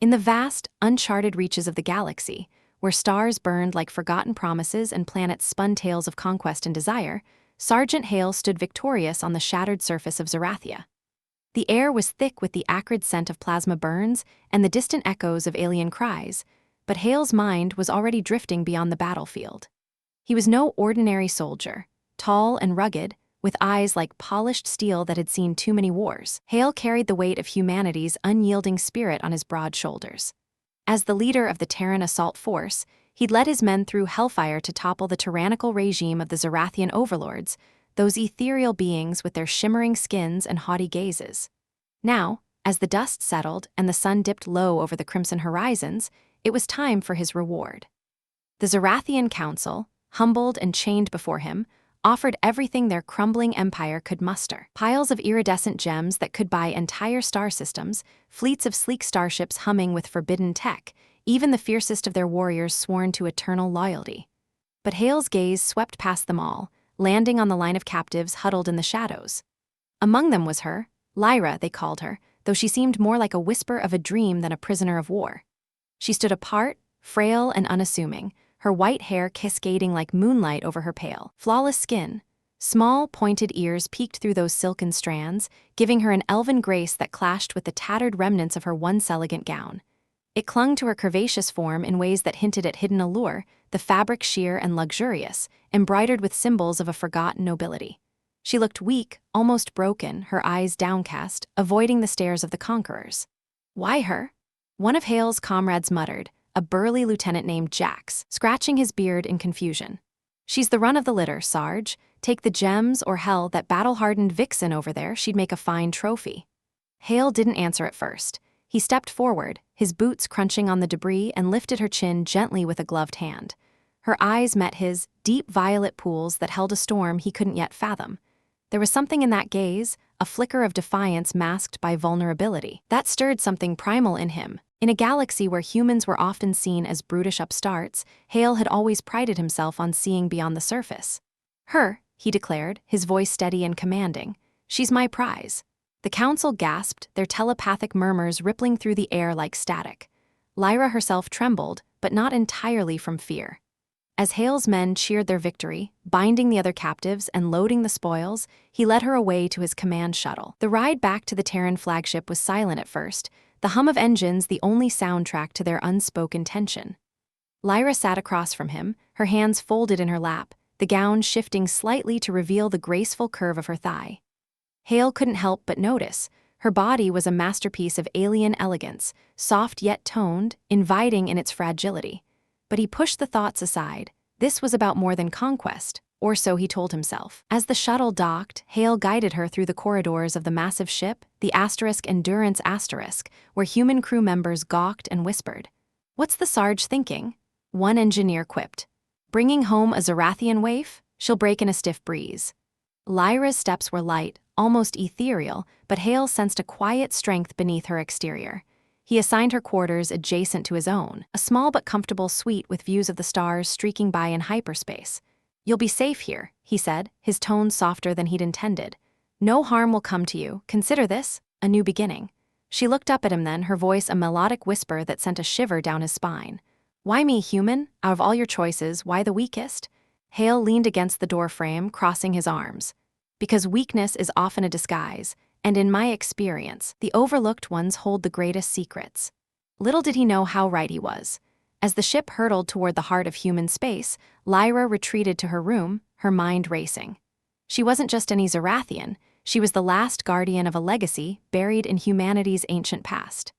In the vast, uncharted reaches of the galaxy, where stars burned like forgotten promises and planets spun tales of conquest and desire, Sergeant Hale stood victorious on the shattered surface of Zerathia. The air was thick with the acrid scent of plasma burns and the distant echoes of alien cries, but Hale's mind was already drifting beyond the battlefield. He was no ordinary soldier, tall and rugged, with eyes like polished steel that had seen too many wars. Hale carried the weight of humanity's unyielding spirit on his broad shoulders. As the leader of the Terran assault force, he'd led his men through hellfire to topple the tyrannical regime of the Zerathian overlords, those ethereal beings with their shimmering skins and haughty gazes. Now, as the dust settled and the sun dipped low over the crimson horizons, it was time for his reward. The Zerathian Council, humbled and chained before him, offered everything their crumbling empire could muster. Piles of iridescent gems that could buy entire star systems, fleets of sleek starships humming with forbidden tech, even the fiercest of their warriors sworn to eternal loyalty. But Hale's gaze swept past them all, landing on the line of captives huddled in the shadows. Among them was her, Lyra they called her, though she seemed more like a whisper of a dream than a prisoner of war. She stood apart, frail and unassuming, her white hair cascading like moonlight over her pale, flawless skin. Small, pointed ears peeked through those silken strands, giving her an elven grace that clashed with the tattered remnants of her once elegant gown. It clung to her curvaceous form in ways that hinted at hidden allure, the fabric sheer and luxurious, embroidered with symbols of a forgotten nobility. She looked weak, almost broken, her eyes downcast, avoiding the stares of the conquerors. "Why her?" one of Hale's comrades muttered, a burly lieutenant named Jax, scratching his beard in confusion. "She's the run of the litter, Sarge. Take the gems or hell, that battle-hardened vixen over there, she'd make a fine trophy." Hale didn't answer at first. He stepped forward, his boots crunching on the debris, and lifted her chin gently with a gloved hand. Her eyes met his, deep violet pools that held a storm he couldn't yet fathom. There was something in that gaze, a flicker of defiance masked by vulnerability, that stirred something primal in him. In a galaxy where humans were often seen as brutish upstarts, Hale had always prided himself on seeing beyond the surface. "Her," he declared, his voice steady and commanding. "She's my prize." The council gasped, their telepathic murmurs rippling through the air like static. Lyra herself trembled, but not entirely from fear. As Hale's men cheered their victory, binding the other captives and loading the spoils, he led her away to his command shuttle. The ride back to the Terran flagship was silent at first, the hum of engines the only soundtrack to their unspoken tension. Lyra sat across from him, her hands folded in her lap, the gown shifting slightly to reveal the graceful curve of her thigh. Hale couldn't help but notice. Her body was a masterpiece of alien elegance, soft yet toned, inviting in its fragility. But he pushed the thoughts aside. This was about more than conquest, or so he told himself. As the shuttle docked, Hale guided her through the corridors of the massive ship, the Endurance *, where human crew members gawked and whispered. "What's the Sarge thinking?" one engineer quipped. "Bringing home a Zerathian waif? She'll break in a stiff breeze." Lyra's steps were light, almost ethereal, but Hale sensed a quiet strength beneath her exterior. He assigned her quarters adjacent to his own, a small but comfortable suite with views of the stars streaking by in hyperspace. "You'll be safe here," he said, his tone softer than he'd intended. "No harm will come to you. Consider this a new beginning." She looked up at him then, her voice a melodic whisper that sent a shiver down his spine. "Why me, human? Out of all your choices, why the weakest?" Hale leaned against the doorframe, crossing his arms. "Because weakness is often a disguise, and in my experience, the overlooked ones hold the greatest secrets." Little did he know how right he was. As the ship hurtled toward the heart of human space, Lyra retreated to her room, her mind racing. She wasn't just any Zerathian, she was the last guardian of a legacy buried in humanity's ancient past.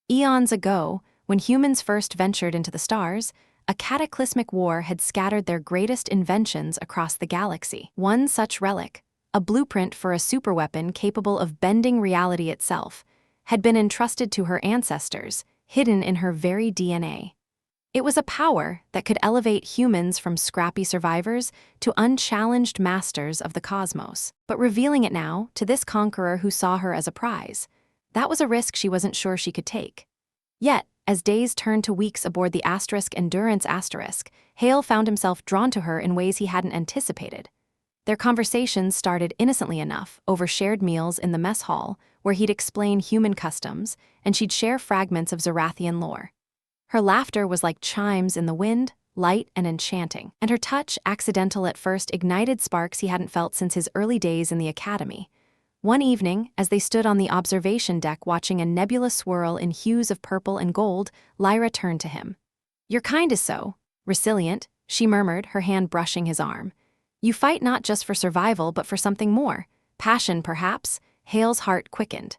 Eons ago, when humans first ventured into the stars, a cataclysmic war had scattered their greatest inventions across the galaxy. One such relic, a blueprint for a superweapon capable of bending reality itself, had been entrusted to her ancestors, hidden in her very DNA. It was a power that could elevate humans from scrappy survivors to unchallenged masters of the cosmos. But revealing it now to this conqueror who saw her as a prize, that was a risk she wasn't sure she could take. Yet, as days turned to weeks aboard the Endurance *, Hale found himself drawn to her in ways he hadn't anticipated. Their conversations started innocently enough, over shared meals in the mess hall, where he'd explain human customs, and she'd share fragments of Zarathian lore. Her laughter was like chimes in the wind, light and enchanting, and her touch, accidental at first, ignited sparks he hadn't felt since his early days in the academy. One evening, as they stood on the observation deck watching a nebula swirl in hues of purple and gold, Lyra turned to him. "Your kind is so resilient," she murmured, her hand brushing his arm. "You fight not just for survival but for something more. Passion, perhaps?" Hale's heart quickened.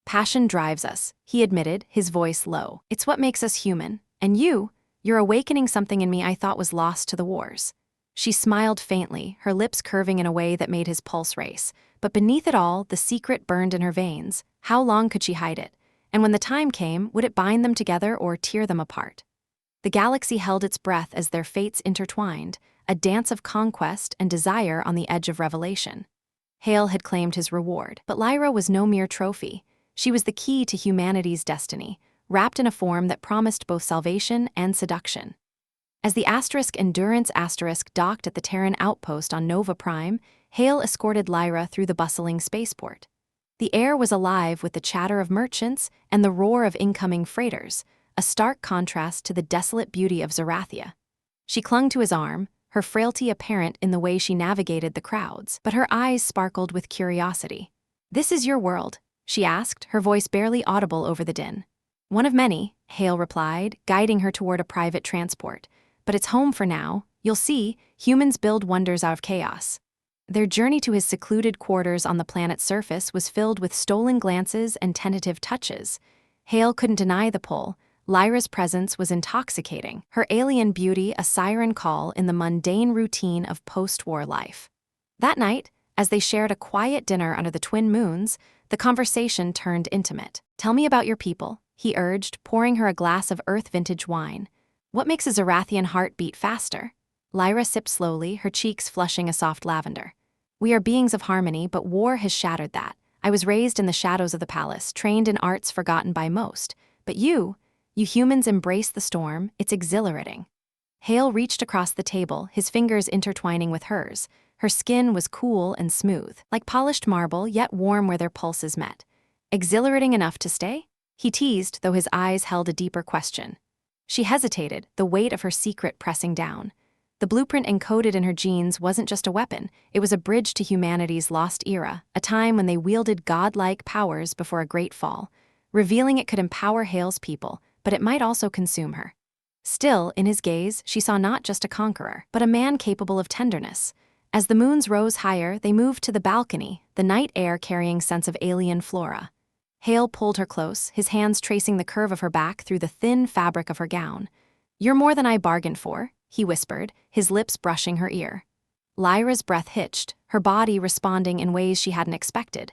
"Passion drives us," he admitted, his voice low. "It's what makes us human. And you're awakening something in me I thought was lost to the wars." She smiled faintly, her lips curving in a way that made his pulse race. But beneath it all, the secret burned in her veins. How long could she hide it? And when the time came, would it bind them together or tear them apart? The galaxy held its breath as their fates intertwined, a dance of conquest and desire on the edge of revelation. Hale had claimed his reward, but Lyra was no mere trophy. She was the key to humanity's destiny, wrapped in a form that promised both salvation and seduction. As the Endurance docked at the Terran outpost on Nova Prime, Hale escorted Lyra through the bustling spaceport. The air was alive with the chatter of merchants and the roar of incoming freighters, a stark contrast to the desolate beauty of Zarathia. She clung to his arm, her frailty apparent in the way she navigated the crowds, but her eyes sparkled with curiosity. "This is your world?" she asked, her voice barely audible over the din. "One of many," Hale replied, guiding her toward a private transport. "But it's home for now. You'll see, humans build wonders out of chaos." Their journey to his secluded quarters on the planet's surface was filled with stolen glances and tentative touches. Hale couldn't deny the pull. Lyra's presence was intoxicating, her alien beauty a siren call in the mundane routine of post-war life. That night, as they shared a quiet dinner under the twin moons, the conversation turned intimate. "Tell me about your people," he urged, pouring her a glass of Earth vintage wine. "What makes a Zarathian heart beat faster?" Lyra sipped slowly, her cheeks flushing a soft lavender. "We are beings of harmony, but war has shattered that. I was raised in the shadows of the palace, trained in arts forgotten by most. But you humans embrace the storm, it's exhilarating." Hale reached across the table, his fingers intertwining with hers. Her skin was cool and smooth, like polished marble, yet warm where their pulses met. "Exhilarating enough to stay?" he teased, though his eyes held a deeper question. She hesitated, the weight of her secret pressing down. The blueprint encoded in her genes wasn't just a weapon, it was a bridge to humanity's lost era, a time when they wielded godlike powers before a great fall. Revealing it could empower Hale's people, but it might also consume her. Still, in his gaze, she saw not just a conqueror, but a man capable of tenderness. As the moons rose higher, they moved to the balcony, the night air carrying scents of alien flora. Hale pulled her close, his hands tracing the curve of her back through the thin fabric of her gown. "You're more than I bargained for," he whispered, his lips brushing her ear. Lyra's breath hitched, her body responding in ways she hadn't expected.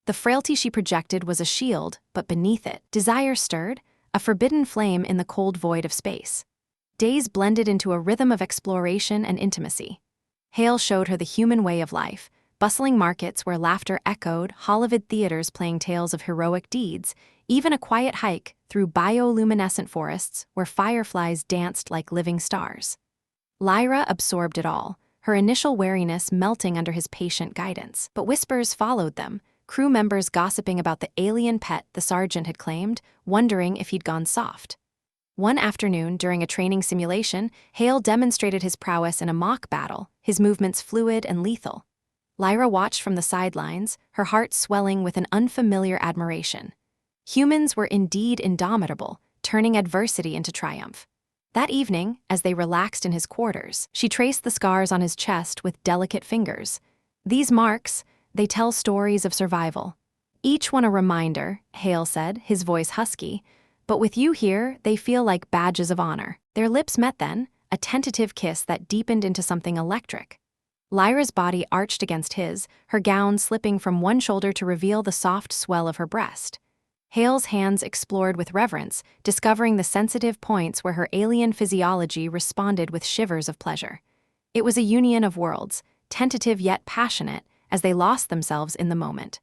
The frailty she projected was a shield, but beneath it, desire stirred, a forbidden flame in the cold void of space. Days blended into a rhythm of exploration and intimacy. Hale showed her the human way of life, bustling markets where laughter echoed, Hollywood theaters playing tales of heroic deeds, even a quiet hike through bioluminescent forests where fireflies danced like living stars. Lyra absorbed it all, her initial wariness melting under his patient guidance. But whispers followed them, crew members gossiping about the alien pet the sergeant had claimed, wondering if he'd gone soft. One afternoon, during a training simulation, Hale demonstrated his prowess in a mock battle, his movements fluid and lethal. Lyra watched from the sidelines, her heart swelling with an unfamiliar admiration. Humans were indeed indomitable, turning adversity into triumph. That evening, as they relaxed in his quarters, she traced the scars on his chest with delicate fingers. "These marks, they tell stories of survival. Each one a reminder," Hale said, his voice husky, "but with you here, they feel like badges of honor." Their lips met then, a tentative kiss that deepened into something electric. Lyra's body arched against his, her gown slipping from one shoulder to reveal the soft swell of her breast. Hale's hands explored with reverence, discovering the sensitive points where her alien physiology responded with shivers of pleasure. It was a union of worlds, tentative yet passionate, as they lost themselves in the moment.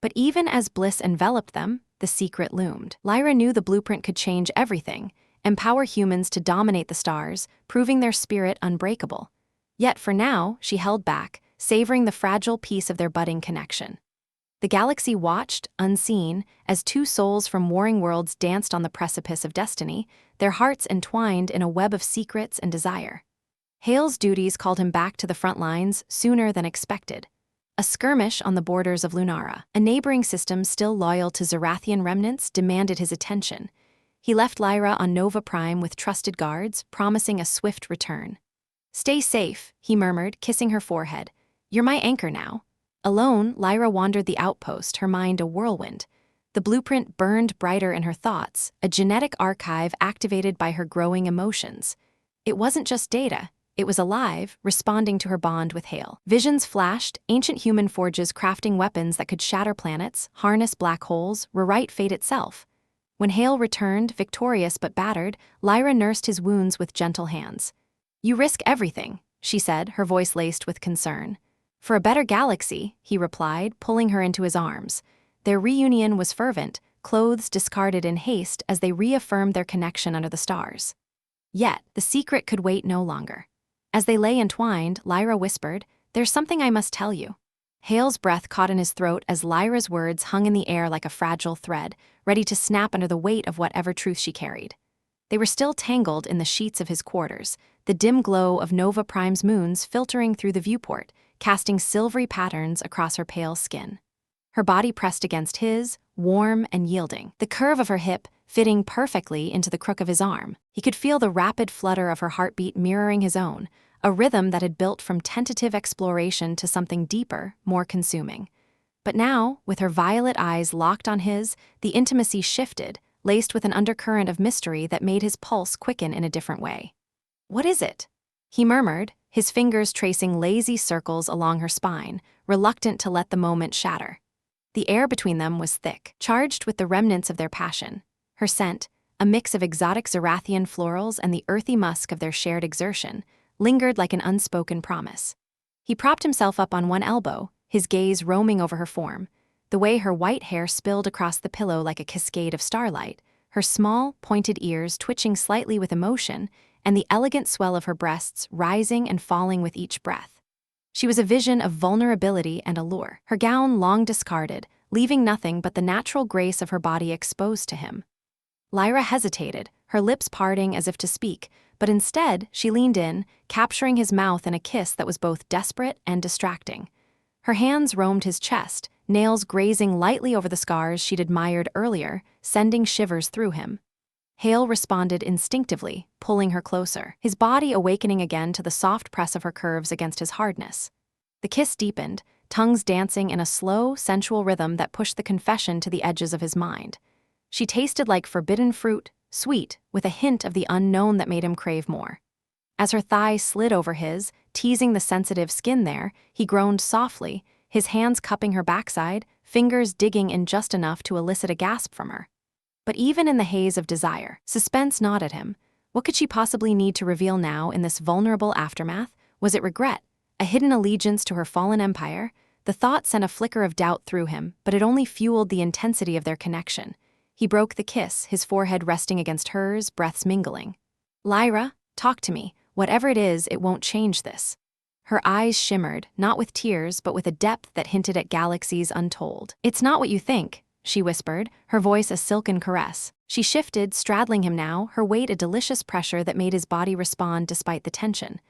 But even as bliss enveloped them, the secret loomed. Lyra knew the blueprint could change everything, empower humans to dominate the stars, proving their spirit unbreakable. Yet for now, she held back, savoring the fragile peace of their budding connection. The galaxy watched, unseen, as two souls from warring worlds danced on the precipice of destiny, their hearts entwined in a web of secrets and desire. Hale's duties called him back to the front lines sooner than expected. A skirmish on the borders of Lunara, a neighboring system still loyal to Zarathian remnants, demanded his attention. He left Lyra on Nova Prime with trusted guards, promising a swift return. "Stay safe," he murmured, kissing her forehead. "You're my anchor now." Alone, Lyra wandered the outpost, her mind a whirlwind. The blueprint burned brighter in her thoughts, a genetic archive activated by her growing emotions. It wasn't just data. It was alive, responding to her bond with Hale. Visions flashed, ancient human forges crafting weapons that could shatter planets, harness black holes, rewrite fate itself. When Hale returned, victorious but battered, Lyra nursed his wounds with gentle hands. "You risk everything," she said, her voice laced with concern. "For a better galaxy," he replied, pulling her into his arms. Their reunion was fervent, clothes discarded in haste as they reaffirmed their connection under the stars. Yet, the secret could wait no longer. As they lay entwined, Lyra whispered, "There's something I must tell you." Hale's breath caught in his throat as Lyra's words hung in the air like a fragile thread, ready to snap under the weight of whatever truth she carried. They were still tangled in the sheets of his quarters, the dim glow of Nova Prime's moons filtering through the viewport, casting silvery patterns across her pale skin. Her body pressed against his, warm and yielding, the curve of her hip fitting perfectly into the crook of his arm. He could feel the rapid flutter of her heartbeat mirroring his own, a rhythm that had built from tentative exploration to something deeper, more consuming. But now, with her violet eyes locked on his, the intimacy shifted, laced with an undercurrent of mystery that made his pulse quicken in a different way. "What is it?" he murmured, his fingers tracing lazy circles along her spine, reluctant to let the moment shatter. The air between them was thick, charged with the remnants of their passion. Her scent, a mix of exotic Zarathian florals and the earthy musk of their shared exertion, lingered like an unspoken promise. He propped himself up on one elbow, his gaze roaming over her form, the way her white hair spilled across the pillow like a cascade of starlight, her small, pointed ears twitching slightly with emotion, and the elegant swell of her breasts rising and falling with each breath. She was a vision of vulnerability and allure, her gown long discarded, leaving nothing but the natural grace of her body exposed to him. Lyra hesitated, her lips parting as if to speak, but instead she leaned in, capturing his mouth in a kiss that was both desperate and distracting. Her hands roamed his chest, nails grazing lightly over the scars she'd admired earlier, sending shivers through him. Hale responded instinctively, pulling her closer, his body awakening again to the soft press of her curves against his hardness. The kiss deepened, tongues dancing in a slow, sensual rhythm that pushed the confession to the edges of his mind. She tasted like forbidden fruit, sweet, with a hint of the unknown that made him crave more. As her thigh slid over his, teasing the sensitive skin there, he groaned softly, his hands cupping her backside, fingers digging in just enough to elicit a gasp from her. But even in the haze of desire, suspense gnawed at him. What could she possibly need to reveal now in this vulnerable aftermath? Was it regret? A hidden allegiance to her fallen empire? The thought sent a flicker of doubt through him, but it only fueled the intensity of their connection. He broke the kiss, his forehead resting against hers, breaths mingling. "Lyra, talk to me. Whatever it is, it won't change this." Her eyes shimmered, not with tears, but with a depth that hinted at galaxies untold. "It's not what you think," she whispered, her voice a silken caress. She shifted, straddling him now, her weight a delicious pressure that made his body respond despite the tension.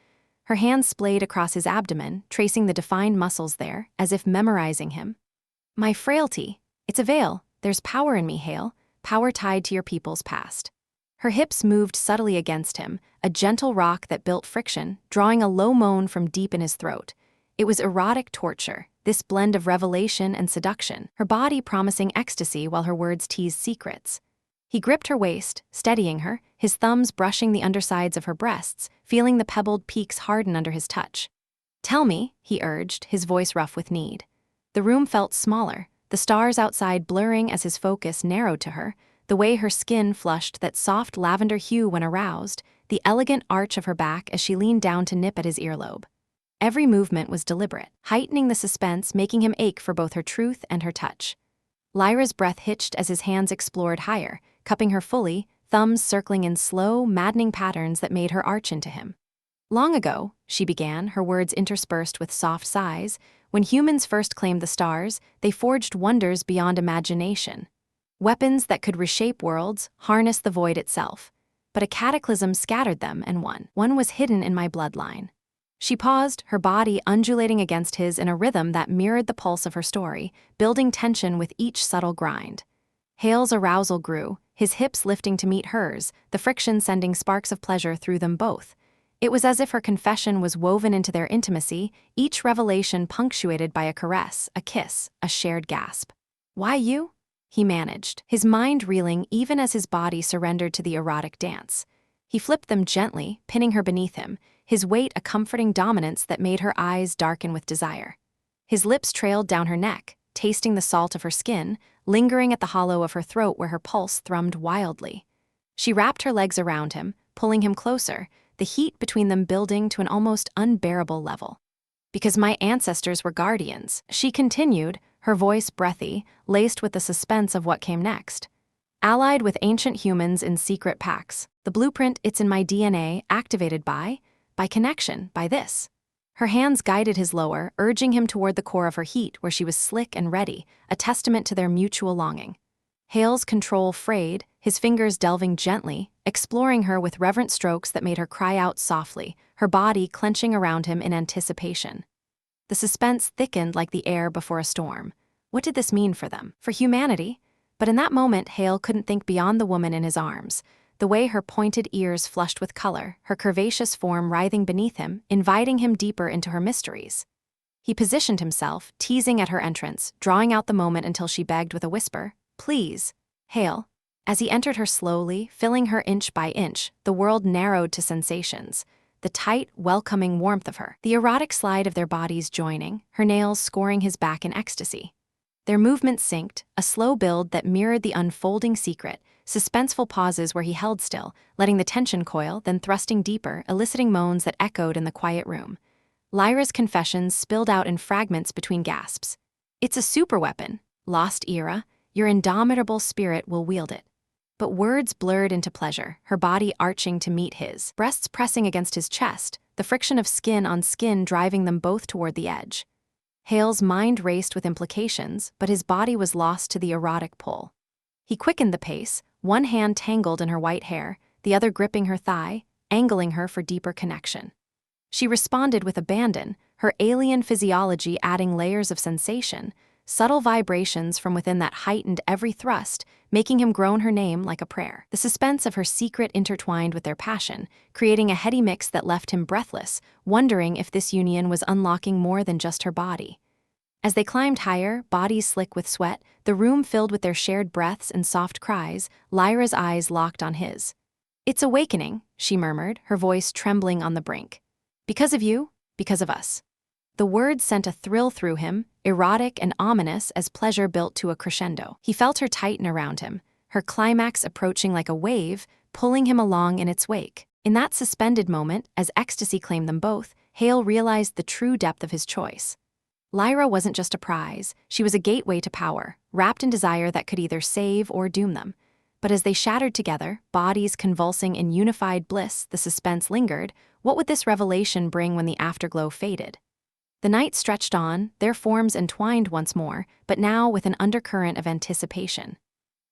Her hands splayed across his abdomen, tracing the defined muscles there, as if memorizing him. "My frailty. It's a veil. There's power in me, Hale, power tied to your people's past." Her hips moved subtly against him, a gentle rock that built friction, drawing a low moan from deep in his throat. It was erotic torture, this blend of revelation and seduction, her body promising ecstasy while her words teased secrets. He gripped her waist, steadying her, his thumbs brushing the undersides of her breasts, feeling the pebbled peaks harden under his touch. "Tell me," he urged, his voice rough with need. The room felt smaller, the stars outside blurring as his focus narrowed to her, the way her skin flushed that soft lavender hue when aroused, the elegant arch of her back as she leaned down to nip at his earlobe. Every movement was deliberate, heightening the suspense, making him ache for both her truth and her touch. Lyra's breath hitched as his hands explored higher, cupping her fully, thumbs circling in slow, maddening patterns that made her arch into him. "Long ago," she began, her words interspersed with soft sighs, When humans first claimed the stars, they forged wonders beyond imagination. Weapons that could reshape worlds, harness the void itself. But a cataclysm scattered them, and one was hidden in my bloodline. She paused, her body undulating against his in a rhythm that mirrored the pulse of her story, building tension with each subtle grind. Hale's arousal grew, his hips lifting to meet hers, the friction sending sparks of pleasure through them both. It was as if her confession was woven into their intimacy, each revelation punctuated by a caress, a kiss, a shared gasp. "Why you?" he managed, his mind reeling even as his body surrendered to the erotic dance. He flipped them gently, pinning her beneath him, his weight a comforting dominance that made her eyes darken with desire. His lips trailed down her neck, tasting the salt of her skin, lingering at the hollow of her throat where her pulse thrummed wildly. She wrapped her legs around him, pulling him closer, the heat between them building to an almost unbearable level. "Because my ancestors were guardians," she continued, her voice breathy, laced with the suspense of what came next. "Allied with ancient humans in secret pacts. The blueprint, it's in my DNA, activated by connection, by this." Her hands guided his lower, urging him toward the core of her heat where she was slick and ready, a testament to their mutual longing. Hale's control frayed, his fingers delving gently, exploring her with reverent strokes that made her cry out softly, her body clenching around him in anticipation. The suspense thickened like the air before a storm. What did this mean for them, for humanity? But in that moment, Hale couldn't think beyond the woman in his arms. The way her pointed ears flushed with color, her curvaceous form writhing beneath him, inviting him deeper into her mysteries. He positioned himself, teasing at her entrance, drawing out the moment until she begged with a whisper, "Please, Hale." As he entered her slowly, filling her inch by inch, the world narrowed to sensations. The tight, welcoming warmth of her, the erotic slide of their bodies joining, her nails scoring his back in ecstasy. Their movements synced, a slow build that mirrored the unfolding secret, suspenseful pauses where he held still, letting the tension coil, then thrusting deeper, eliciting moans that echoed in the quiet room. Lyra's confessions spilled out in fragments between gasps. "It's a superweapon, lost era. Your indomitable spirit will wield it." But words blurred into pleasure, her body arching to meet his, breasts pressing against his chest, the friction of skin on skin driving them both toward the edge. Hale's mind raced with implications, but his body was lost to the erotic pull. He quickened the pace, one hand tangled in her white hair, the other gripping her thigh, angling her for deeper connection. She responded with abandon, her alien physiology adding layers of sensation, subtle vibrations from within that heightened every thrust, making him groan her name like a prayer. The suspense of her secret intertwined with their passion, creating a heady mix that left him breathless, wondering if this union was unlocking more than just her body. As they climbed higher, bodies slick with sweat, the room filled with their shared breaths and soft cries, Lyra's eyes locked on his. "It's awakening," she murmured, her voice trembling on the brink. "Because of you, because of us." The words sent a thrill through him, erotic and ominous as pleasure built to a crescendo. He felt her tighten around him, her climax approaching like a wave, pulling him along in its wake. In that suspended moment, as ecstasy claimed them both, Hale realized the true depth of his choice. Lyra wasn't just a prize, she was a gateway to power, wrapped in desire that could either save or doom them. But as they shattered together, bodies convulsing in unified bliss, the suspense lingered. What would this revelation bring when the afterglow faded? The night stretched on, their forms entwined once more, but now with an undercurrent of anticipation.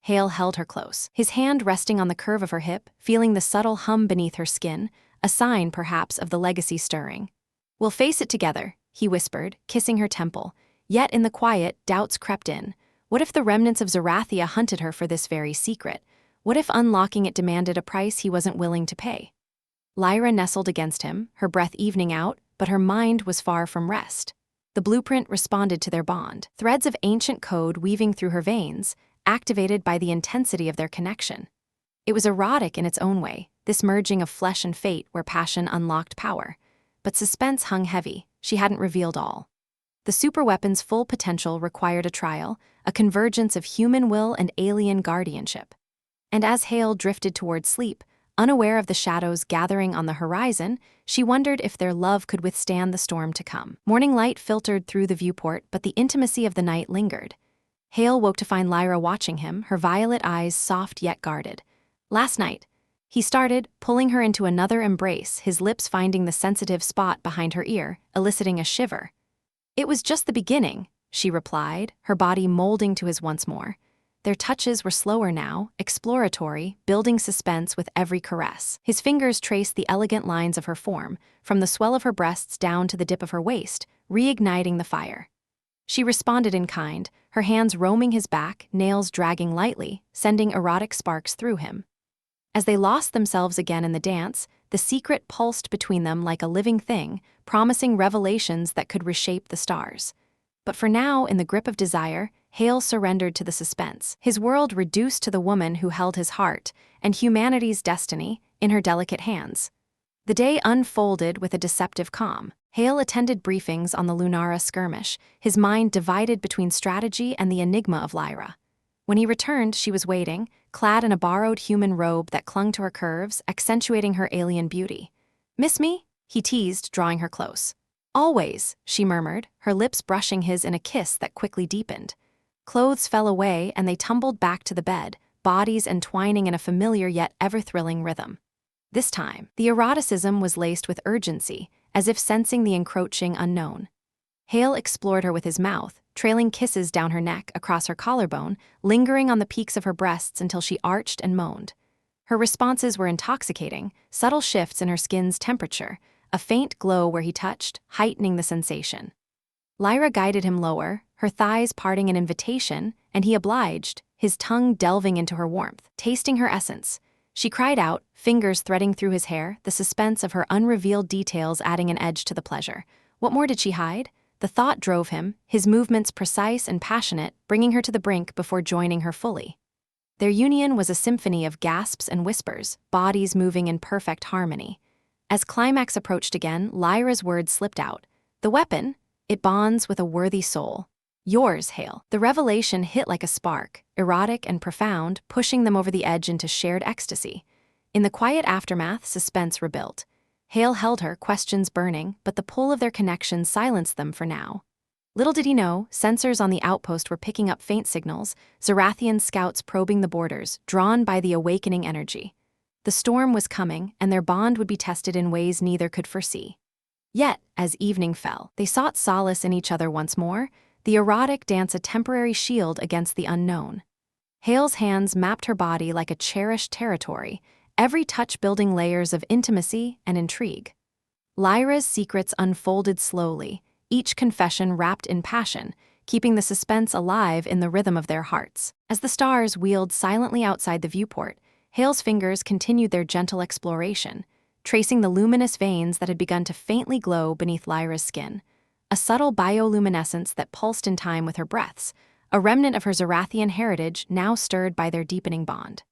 Hale held her close, his hand resting on the curve of her hip, feeling the subtle hum beneath her skin, a sign perhaps of the legacy stirring. "We'll face it together," he whispered, kissing her temple. Yet in the quiet, doubts crept in. What if the remnants of Zerathia hunted her for this very secret? What if unlocking it demanded a price he wasn't willing to pay? Lyra nestled against him, her breath evening out, but her mind was far from rest. The blueprint responded to their bond, threads of ancient code weaving through her veins, activated by the intensity of their connection. It was erotic in its own way, this merging of flesh and fate where passion unlocked power. But suspense hung heavy, she hadn't revealed all. The superweapon's full potential required a trial, a convergence of human will and alien guardianship. And as Hale drifted toward sleep, unaware of the shadows gathering on the horizon, she wondered if their love could withstand the storm to come. Morning light filtered through the viewport, but the intimacy of the night lingered. Hale woke to find Lyra watching him, her violet eyes soft yet guarded. "Last night," he started, pulling her into another embrace, his lips finding the sensitive spot behind her ear, eliciting a shiver. "It was just the beginning," she replied, her body molding to his once more. Their touches were slower now, exploratory, building suspense with every caress. His fingers traced the elegant lines of her form, from the swell of her breasts down to the dip of her waist, reigniting the fire. She responded in kind, her hands roaming his back, nails dragging lightly, sending erotic sparks through him. As they lost themselves again in the dance, the secret pulsed between them like a living thing, promising revelations that could reshape the stars. But for now, in the grip of desire, Hale surrendered to the suspense, his world reduced to the woman who held his heart, and humanity's destiny in her delicate hands. The day unfolded with a deceptive calm. Hale attended briefings on the Lunara skirmish, his mind divided between strategy and the enigma of Lyra. When he returned, she was waiting, clad in a borrowed human robe that clung to her curves, accentuating her alien beauty. "Miss me?" he teased, drawing her close. "Always," she murmured, her lips brushing his in a kiss that quickly deepened. Clothes fell away and they tumbled back to the bed, bodies entwining in a familiar yet ever-thrilling rhythm. This time, the eroticism was laced with urgency, as if sensing the encroaching unknown. Hale explored her with his mouth, trailing kisses down her neck, across her collarbone, lingering on the peaks of her breasts until she arched and moaned. Her responses were intoxicating, subtle shifts in her skin's temperature, a faint glow where he touched, heightening the sensation. Lyra guided him lower, her thighs parting an invitation, and he obliged, his tongue delving into her warmth, tasting her essence. She cried out, fingers threading through his hair, the suspense of her unrevealed details adding an edge to the pleasure. What more did she hide? The thought drove him, his movements precise and passionate, bringing her to the brink before joining her fully. Their union was a symphony of gasps and whispers, bodies moving in perfect harmony. As climax approached again, Lyra's words slipped out. "The weapon, it bonds with a worthy soul. Yours, Hale." The revelation hit like a spark, erotic and profound, pushing them over the edge into shared ecstasy. In the quiet aftermath, suspense rebuilt. Hale held her, questions burning, but the pull of their connection silenced them for now. Little did he know, sensors on the outpost were picking up faint signals, Zarathian scouts probing the borders, drawn by the awakening energy. The storm was coming, and their bond would be tested in ways neither could foresee. Yet, as evening fell, they sought solace in each other once more, the erotic dance a temporary shield against the unknown. Hale's hands mapped her body like a cherished territory, every touch building layers of intimacy and intrigue. Lyra's secrets unfolded slowly, each confession wrapped in passion, keeping the suspense alive in the rhythm of their hearts. As the stars wheeled silently outside the viewport, Hale's fingers continued their gentle exploration, tracing the luminous veins that had begun to faintly glow beneath Lyra's skin. A subtle bioluminescence that pulsed in time with her breaths, a remnant of her Zarathian heritage now stirred by their deepening bond.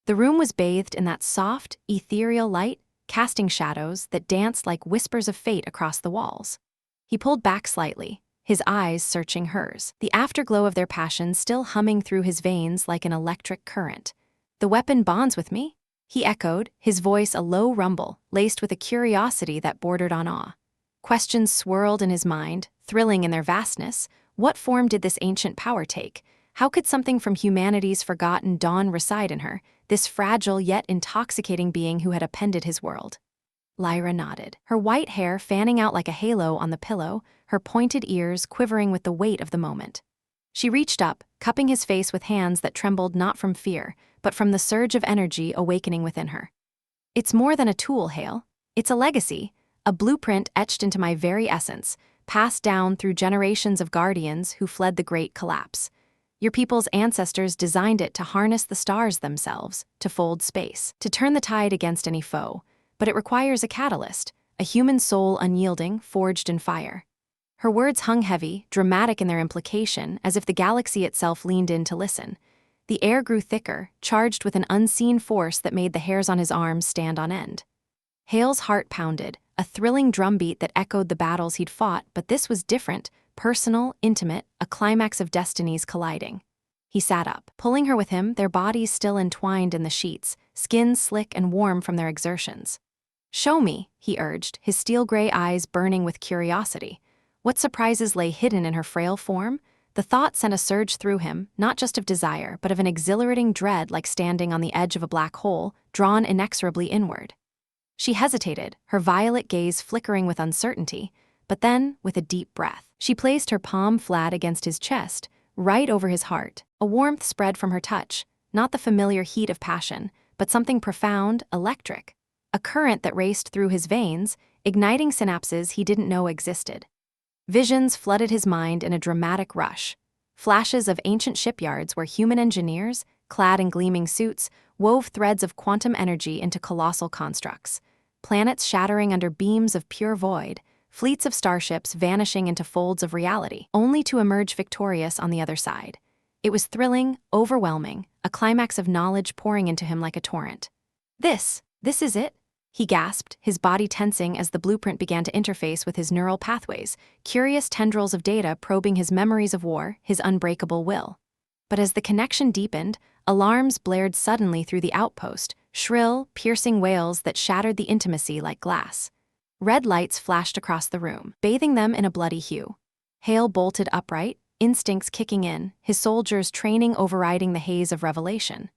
The room was bathed in that soft, ethereal light, casting shadows that danced like whispers of fate across the walls. He pulled back slightly, his eyes searching hers, the afterglow of their passion still humming through his veins like an electric current. "The weapon bonds with me?" he echoed, his voice a low rumble, laced with a curiosity that bordered on awe. Questions swirled in his mind, thrilling in their vastness. What form did this ancient power take? How could something from humanity's forgotten dawn reside in her, this fragile yet intoxicating being who had upended his world? Lyra nodded, her white hair fanning out like a halo on the pillow, her pointed ears quivering with the weight of the moment. She reached up, cupping his face with hands that trembled not from fear, but from the surge of energy awakening within her. "It's more than a tool, Hale. It's a legacy, a blueprint etched into my very essence, passed down through generations of guardians who fled the great collapse. Your people's ancestors designed it to harness the stars themselves, to fold space, to turn the tide against any foe. But it requires a catalyst, a human soul unyielding, forged in fire." Her words hung heavy, dramatic in their implication, as if the galaxy itself leaned in to listen. The air grew thicker, charged with an unseen force that made the hairs on his arms stand on end. Hale's heart pounded, a thrilling drumbeat that echoed the battles he'd fought, but this was different, personal, intimate, a climax of destinies colliding. He sat up, pulling her with him, their bodies still entwined in the sheets, skins slick and warm from their exertions. "Show me," he urged, his steel-gray eyes burning with curiosity. What surprises lay hidden in her frail form? The thought sent a surge through him, not just of desire, but of an exhilarating dread like standing on the edge of a black hole, drawn inexorably inward. She hesitated, her violet gaze flickering with uncertainty, But then, with a deep breath, she placed her palm flat against his chest, right over his heart. A warmth spread from her touch, not the familiar heat of passion, but something profound, electric. A current that raced through his veins, igniting synapses he didn't know existed. Visions flooded his mind in a dramatic rush. Flashes of ancient shipyards where human engineers, clad in gleaming suits, wove threads of quantum energy into colossal constructs. Planets shattering under beams of pure void, fleets of starships vanishing into folds of reality, only to emerge victorious on the other side. It was thrilling, overwhelming, a climax of knowledge pouring into him like a torrent. This is it? He gasped, his body tensing as the blueprint began to interface with his neural pathways, curious tendrils of data probing his memories of war, his unbreakable will. But as the connection deepened, alarms blared suddenly through the outpost, shrill, piercing wails that shattered the intimacy like glass. Red lights flashed across the room, bathing them in a bloody hue. Hale bolted upright, instincts kicking in, his soldiers' training overriding the haze of revelation.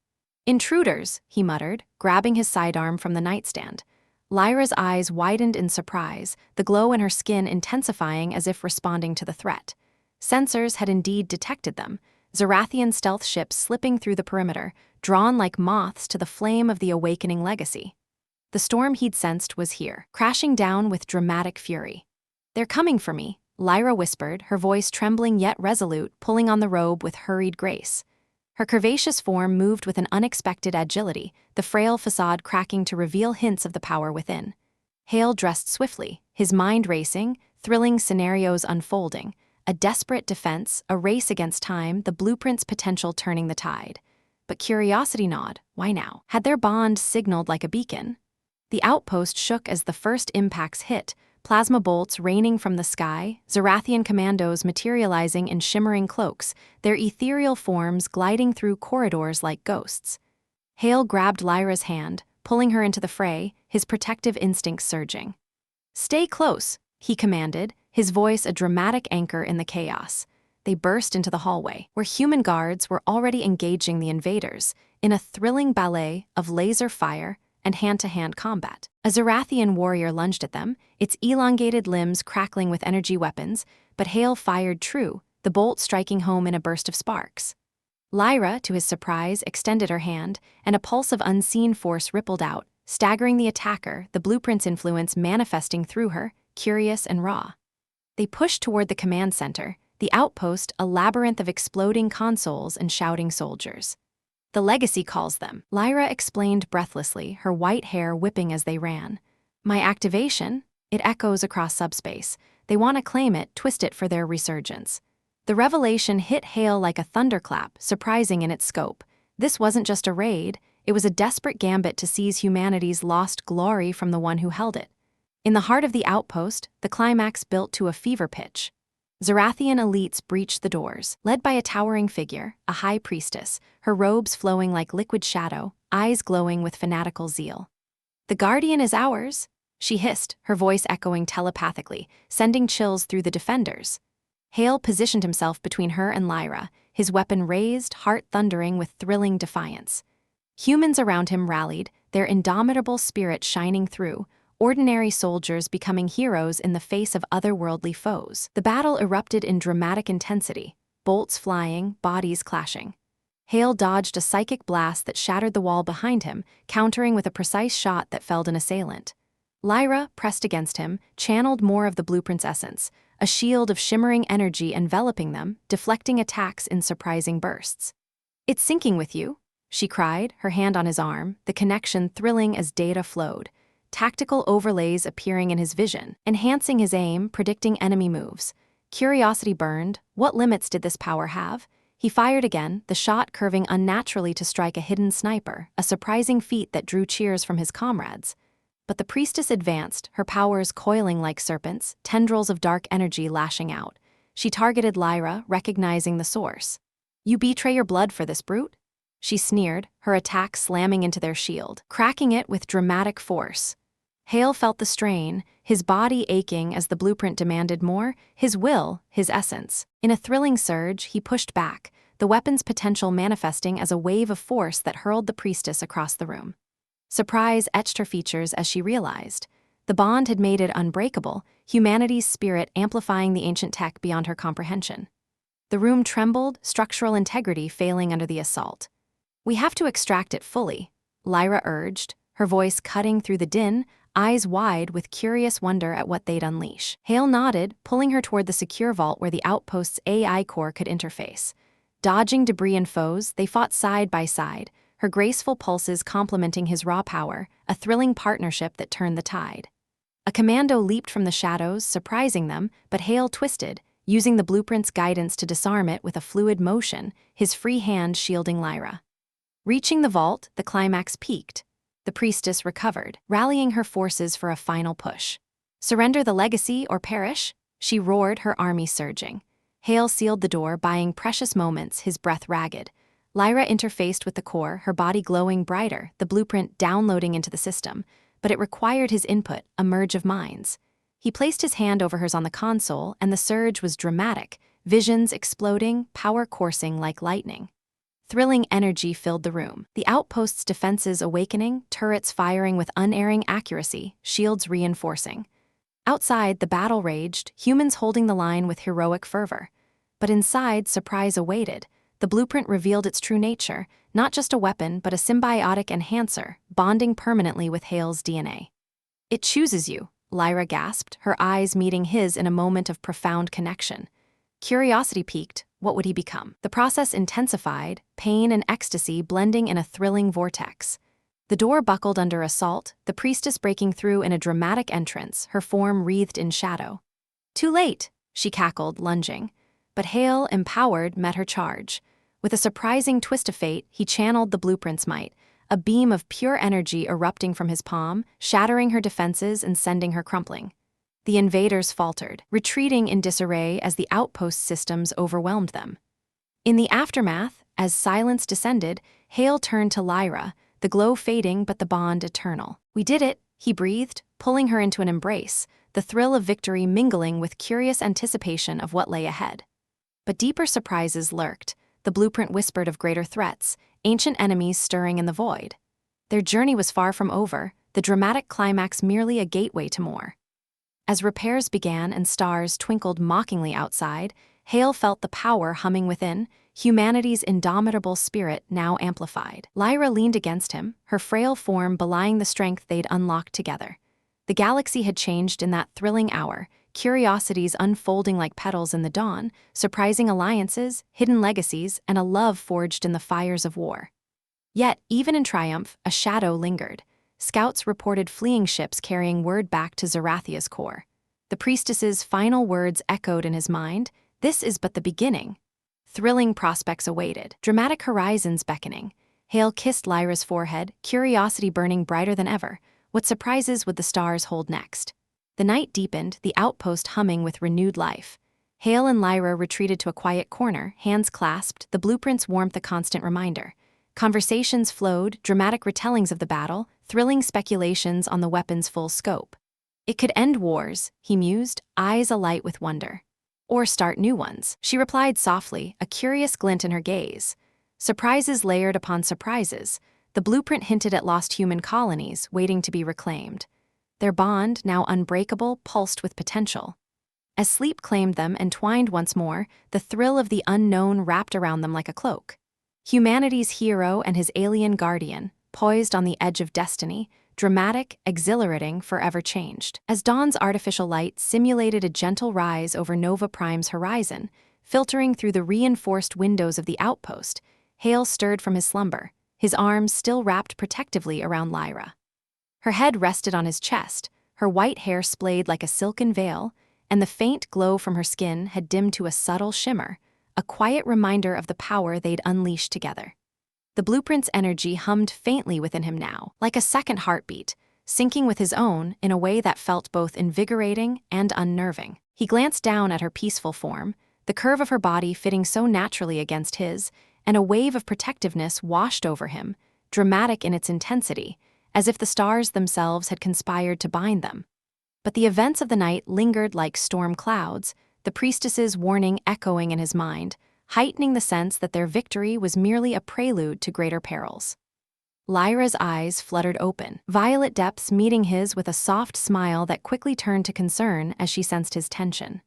"Intruders," he muttered, grabbing his sidearm from the nightstand. Lyra's eyes widened in surprise, the glow in her skin intensifying as if responding to the threat. Sensors had indeed detected them, Zarathian stealth ships slipping through the perimeter, drawn like moths to the flame of the awakening legacy. The storm he'd sensed was here, crashing down with dramatic fury. "They're coming for me," Lyra whispered, her voice trembling yet resolute, pulling on the robe with hurried grace. Her curvaceous form moved with an unexpected agility, the frail facade cracking to reveal hints of the power within. Hale dressed swiftly, his mind racing, thrilling scenarios unfolding. A desperate defense, a race against time, the blueprint's potential turning the tide. But curiosity gnawed. Why now? Had their bond signaled like a beacon? The outpost shook as the first impacts hit, plasma bolts raining from the sky, Zarathian commandos materializing in shimmering cloaks, their ethereal forms gliding through corridors like ghosts. Hale grabbed Lyra's hand, pulling her into the fray, his protective instincts surging. "Stay close," he commanded, his voice a dramatic anchor in the chaos. They burst into the hallway, where human guards were already engaging the invaders, in a thrilling ballet of laser fire and hand-to-hand combat. A Zarathian warrior lunged at them, its elongated limbs crackling with energy weapons, but Hale fired true, the bolt striking home in a burst of sparks. Lyra, to his surprise, extended her hand, and a pulse of unseen force rippled out, staggering the attacker, the blueprint's influence manifesting through her, curious and raw. They pushed toward the command center, the outpost a labyrinth of exploding consoles and shouting soldiers. "The legacy calls them," Lyra explained breathlessly, her white hair whipping as they ran. "My activation? It echoes across subspace. They want to claim it, twist it for their resurgence." The revelation hit Hale like a thunderclap, surprising in its scope. This wasn't just a raid, it was a desperate gambit to seize humanity's lost glory from the one who held it. In the heart of the outpost, the climax built to a fever pitch. Zarathian elites breached the doors, led by a towering figure, a high priestess, her robes flowing like liquid shadow, eyes glowing with fanatical zeal. "The Guardian is ours," she hissed, her voice echoing telepathically, sending chills through the defenders. Hale positioned himself between her and Lyra, his weapon raised, heart thundering with thrilling defiance. Humans around him rallied, their indomitable spirit shining through, ordinary soldiers becoming heroes in the face of otherworldly foes. The battle erupted in dramatic intensity, bolts flying, bodies clashing. Hale dodged a psychic blast that shattered the wall behind him, countering with a precise shot that felled an assailant. Lyra, pressed against him, channeled more of the blueprint's essence, a shield of shimmering energy enveloping them, deflecting attacks in surprising bursts. "It's syncing with you," she cried, her hand on his arm, the connection thrilling as data flowed. Tactical overlays appearing in his vision, enhancing his aim, predicting enemy moves. Curiosity burned. What limits did this power have? He fired again, the shot curving unnaturally to strike a hidden sniper, a surprising feat that drew cheers from his comrades. But the priestess advanced, her powers coiling like serpents, tendrils of dark energy lashing out. She targeted Lyra, recognizing the source. "You betray your blood for this brute?" She sneered, her attack slamming into their shield, cracking it with dramatic force. Hale felt the strain, his body aching as the blueprint demanded more, his will, his essence. In a thrilling surge, he pushed back, the weapon's potential manifesting as a wave of force that hurled the priestess across the room. Surprise etched her features as she realized. The bond had made it unbreakable, humanity's spirit amplifying the ancient tech beyond her comprehension. The room trembled, structural integrity failing under the assault. "We have to extract it fully," Lyra urged, her voice cutting through the din, eyes wide with curious wonder at what they'd unleash. Hale nodded, pulling her toward the secure vault where the outpost's AI core could interface. Dodging debris and foes, they fought side by side, her graceful pulses complementing his raw power, a thrilling partnership that turned the tide. A commando leaped from the shadows, surprising them, but Hale twisted, using the blueprint's guidance to disarm it with a fluid motion, his free hand shielding Lyra. Reaching the vault, the climax peaked. The priestess recovered, rallying her forces for a final push. "Surrender the legacy or perish," she roared, her army surging. Hale sealed the door, buying precious moments, his breath ragged. Lyra interfaced with the core, her body glowing brighter, the blueprint downloading into the system, but it required his input, a merge of minds. He placed his hand over hers on the console, and the surge was dramatic, visions exploding, power coursing like lightning. Thrilling energy filled the room, the outpost's defenses awakening, turrets firing with unerring accuracy, shields reinforcing. Outside, the battle raged, humans holding the line with heroic fervor. But inside, surprise awaited. The blueprint revealed its true nature, not just a weapon but a symbiotic enhancer, bonding permanently with Hale's DNA. "It chooses you," Lyra gasped, her eyes meeting his in a moment of profound connection. Curiosity piqued, what would he become? The process intensified, pain and ecstasy blending in a thrilling vortex. The door buckled under assault, the priestess breaking through in a dramatic entrance, her form wreathed in shadow. "Too late," she cackled, lunging. But Hale, empowered, met her charge. With a surprising twist of fate, he channeled the blueprint's might, a beam of pure energy erupting from his palm, shattering her defenses and sending her crumpling. The invaders faltered, retreating in disarray as the outpost systems overwhelmed them. In the aftermath, as silence descended, Hale turned to Lyra, the glow fading but the bond eternal. "We did it," he breathed, pulling her into an embrace, the thrill of victory mingling with curious anticipation of what lay ahead. But deeper surprises lurked. The blueprint whispered of greater threats, ancient enemies stirring in the void. Their journey was far from over, the dramatic climax merely a gateway to more. As repairs began and stars twinkled mockingly outside, Hale felt the power humming within, humanity's indomitable spirit now amplified. Lyra leaned against him, her frail form belying the strength they'd unlocked together. The galaxy had changed in that thrilling hour, curiosities unfolding like petals in the dawn, surprising alliances, hidden legacies, and a love forged in the fires of war. Yet, even in triumph, a shadow lingered. Scouts reported fleeing ships carrying word back to Zarathia's core. The priestess's final words echoed in his mind, "This is but the beginning." Thrilling prospects awaited, dramatic horizons beckoning. Hale kissed Lyra's forehead, curiosity burning brighter than ever. What surprises would the stars hold next? The night deepened, the outpost humming with renewed life. Hale and Lyra retreated to a quiet corner, hands clasped, the blueprint's warmth a constant reminder. Conversations flowed, dramatic retellings of the battle, thrilling speculations on the weapon's full scope. It could end wars, he mused, eyes alight with wonder. Or start new ones, she replied softly, a curious glint in her gaze. Surprises layered upon surprises. The blueprint hinted at lost human colonies waiting to be reclaimed. Their bond, now unbreakable, pulsed with potential. As sleep claimed them, entwined once more, the thrill of the unknown wrapped around them like a cloak. Humanity's hero and his alien guardian, poised on the edge of destiny, dramatic, exhilarating, forever changed. As dawn's artificial light simulated a gentle rise over Nova Prime's horizon, filtering through the reinforced windows of the outpost, Hale stirred from his slumber, his arms still wrapped protectively around Lyra. Her head rested on his chest, her white hair splayed like a silken veil, and the faint glow from her skin had dimmed to a subtle shimmer, a quiet reminder of the power they'd unleashed together. The blueprint's energy hummed faintly within him now, like a second heartbeat, syncing with his own in a way that felt both invigorating and unnerving. He glanced down at her peaceful form, the curve of her body fitting so naturally against his, and a wave of protectiveness washed over him, dramatic in its intensity, as if the stars themselves had conspired to bind them. But the events of the night lingered like storm clouds, the priestess's warning echoing in his mind, heightening the sense that their victory was merely a prelude to greater perils. Lyra's eyes fluttered open, violet depths meeting his with a soft smile that quickly turned to concern as she sensed his tension.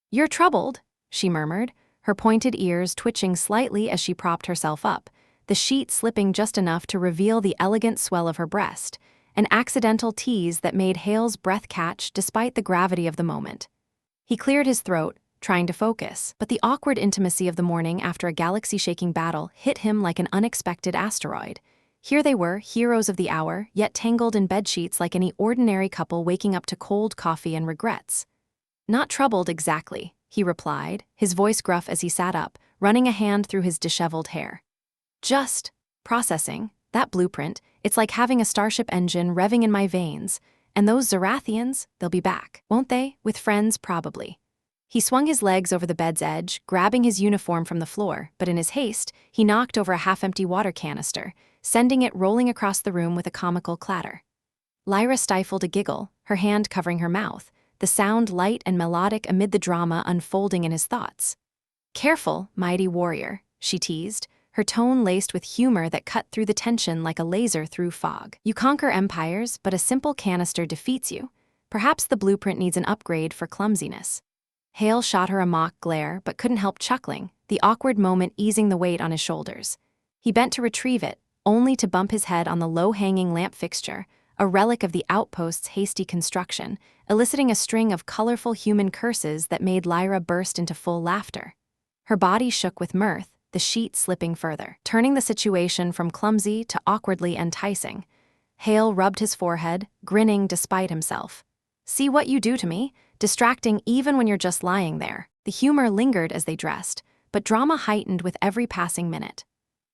"You're troubled," she murmured, her pointed ears twitching slightly as she propped herself up, the sheet slipping just enough to reveal the elegant swell of her breast, an accidental tease that made Hale's breath catch despite the gravity of the moment. He cleared his throat, trying to focus, but the awkward intimacy of the morning after a galaxy-shaking battle hit him like an unexpected asteroid. Here they were, heroes of the hour, yet tangled in bedsheets like any ordinary couple waking up to cold coffee and regrets. "Not troubled exactly," he replied, his voice gruff as he sat up, running a hand through his disheveled hair. "Just processing. That blueprint, it's like having a starship engine revving in my veins. And those Zarathians, they'll be back, won't they? With friends, probably." He swung his legs over the bed's edge, grabbing his uniform from the floor, but in his haste, he knocked over a half-empty water canister, sending it rolling across the room with a comical clatter. Lyra stifled a giggle, her hand covering her mouth, the sound light and melodic amid the drama unfolding in his thoughts. "Careful, mighty warrior," she teased, her tone laced with humor that cut through the tension like a laser through fog. "You conquer empires, but a simple canister defeats you. Perhaps the blueprint needs an upgrade for clumsiness." Hale shot her a mock glare, but couldn't help chuckling, the awkward moment easing the weight on his shoulders. He bent to retrieve it, only to bump his head on the low-hanging lamp fixture, a relic of the outpost's hasty construction, eliciting a string of colorful human curses that made Lyra burst into full laughter. Her body shook with mirth, the sheet slipping further, turning the situation from clumsy to awkwardly enticing. Hale rubbed his forehead, grinning despite himself. "See what you do to me? Distracting even when you're just lying there." The humor lingered as they dressed, but drama heightened with every passing minute.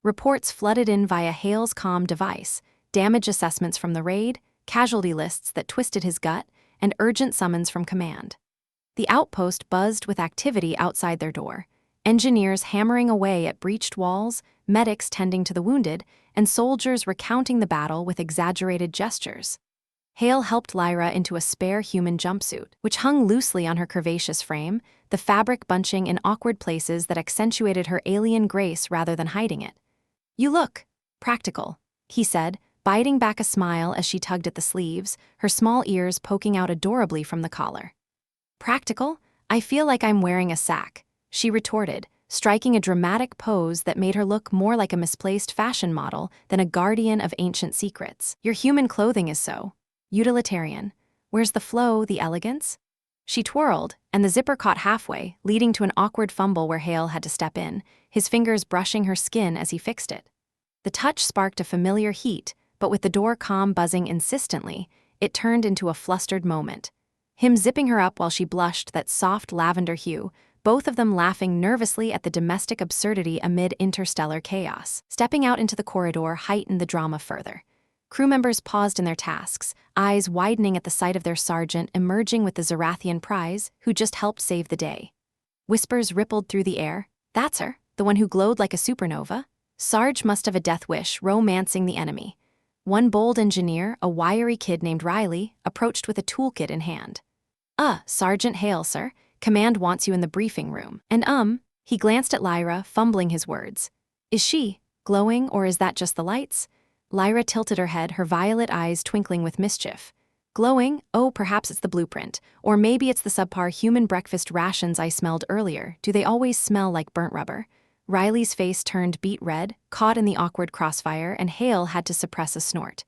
Reports flooded in via Hale's comm device, damage assessments from the raid, casualty lists that twisted his gut, and urgent summons from command. The outpost buzzed with activity outside their door, engineers hammering away at breached walls, medics tending to the wounded, and soldiers recounting the battle with exaggerated gestures. Hale helped Lyra into a spare human jumpsuit, which hung loosely on her curvaceous frame, the fabric bunching in awkward places that accentuated her alien grace rather than hiding it. "You look practical," he said, biting back a smile as she tugged at the sleeves, her small ears poking out adorably from the collar. "Practical? I feel like I'm wearing a sack," she retorted, striking a dramatic pose that made her look more like a misplaced fashion model than a guardian of ancient secrets. "Your human clothing is so utilitarian. Where's the flow, the elegance?" She twirled, and the zipper caught halfway, leading to an awkward fumble where Hale had to step in, his fingers brushing her skin as he fixed it. The touch sparked a familiar heat, but with the door comm buzzing insistently, it turned into a flustered moment. Him zipping her up while she blushed that soft lavender hue, both of them laughing nervously at the domestic absurdity amid interstellar chaos. Stepping out into the corridor heightened the drama further. Crew members paused in their tasks, eyes widening at the sight of their sergeant emerging with the Zarathian prize, who just helped save the day. Whispers rippled through the air. "That's her, the one who glowed like a supernova. Sarge must have a death wish, romancing the enemy." One bold engineer, a wiry kid named Riley, approached with a toolkit in hand. Sergeant Hale, sir. Command wants you in the briefing room." And he glanced at Lyra, fumbling his words. "Is she glowing, or is that just the lights?" Lyra tilted her head, her violet eyes twinkling with mischief. "Glowing? Oh, perhaps it's the blueprint. Or maybe it's the subpar human breakfast rations I smelled earlier. Do they always smell like burnt rubber?" Riley's face turned beet red, caught in the awkward crossfire, and Hale had to suppress a snort.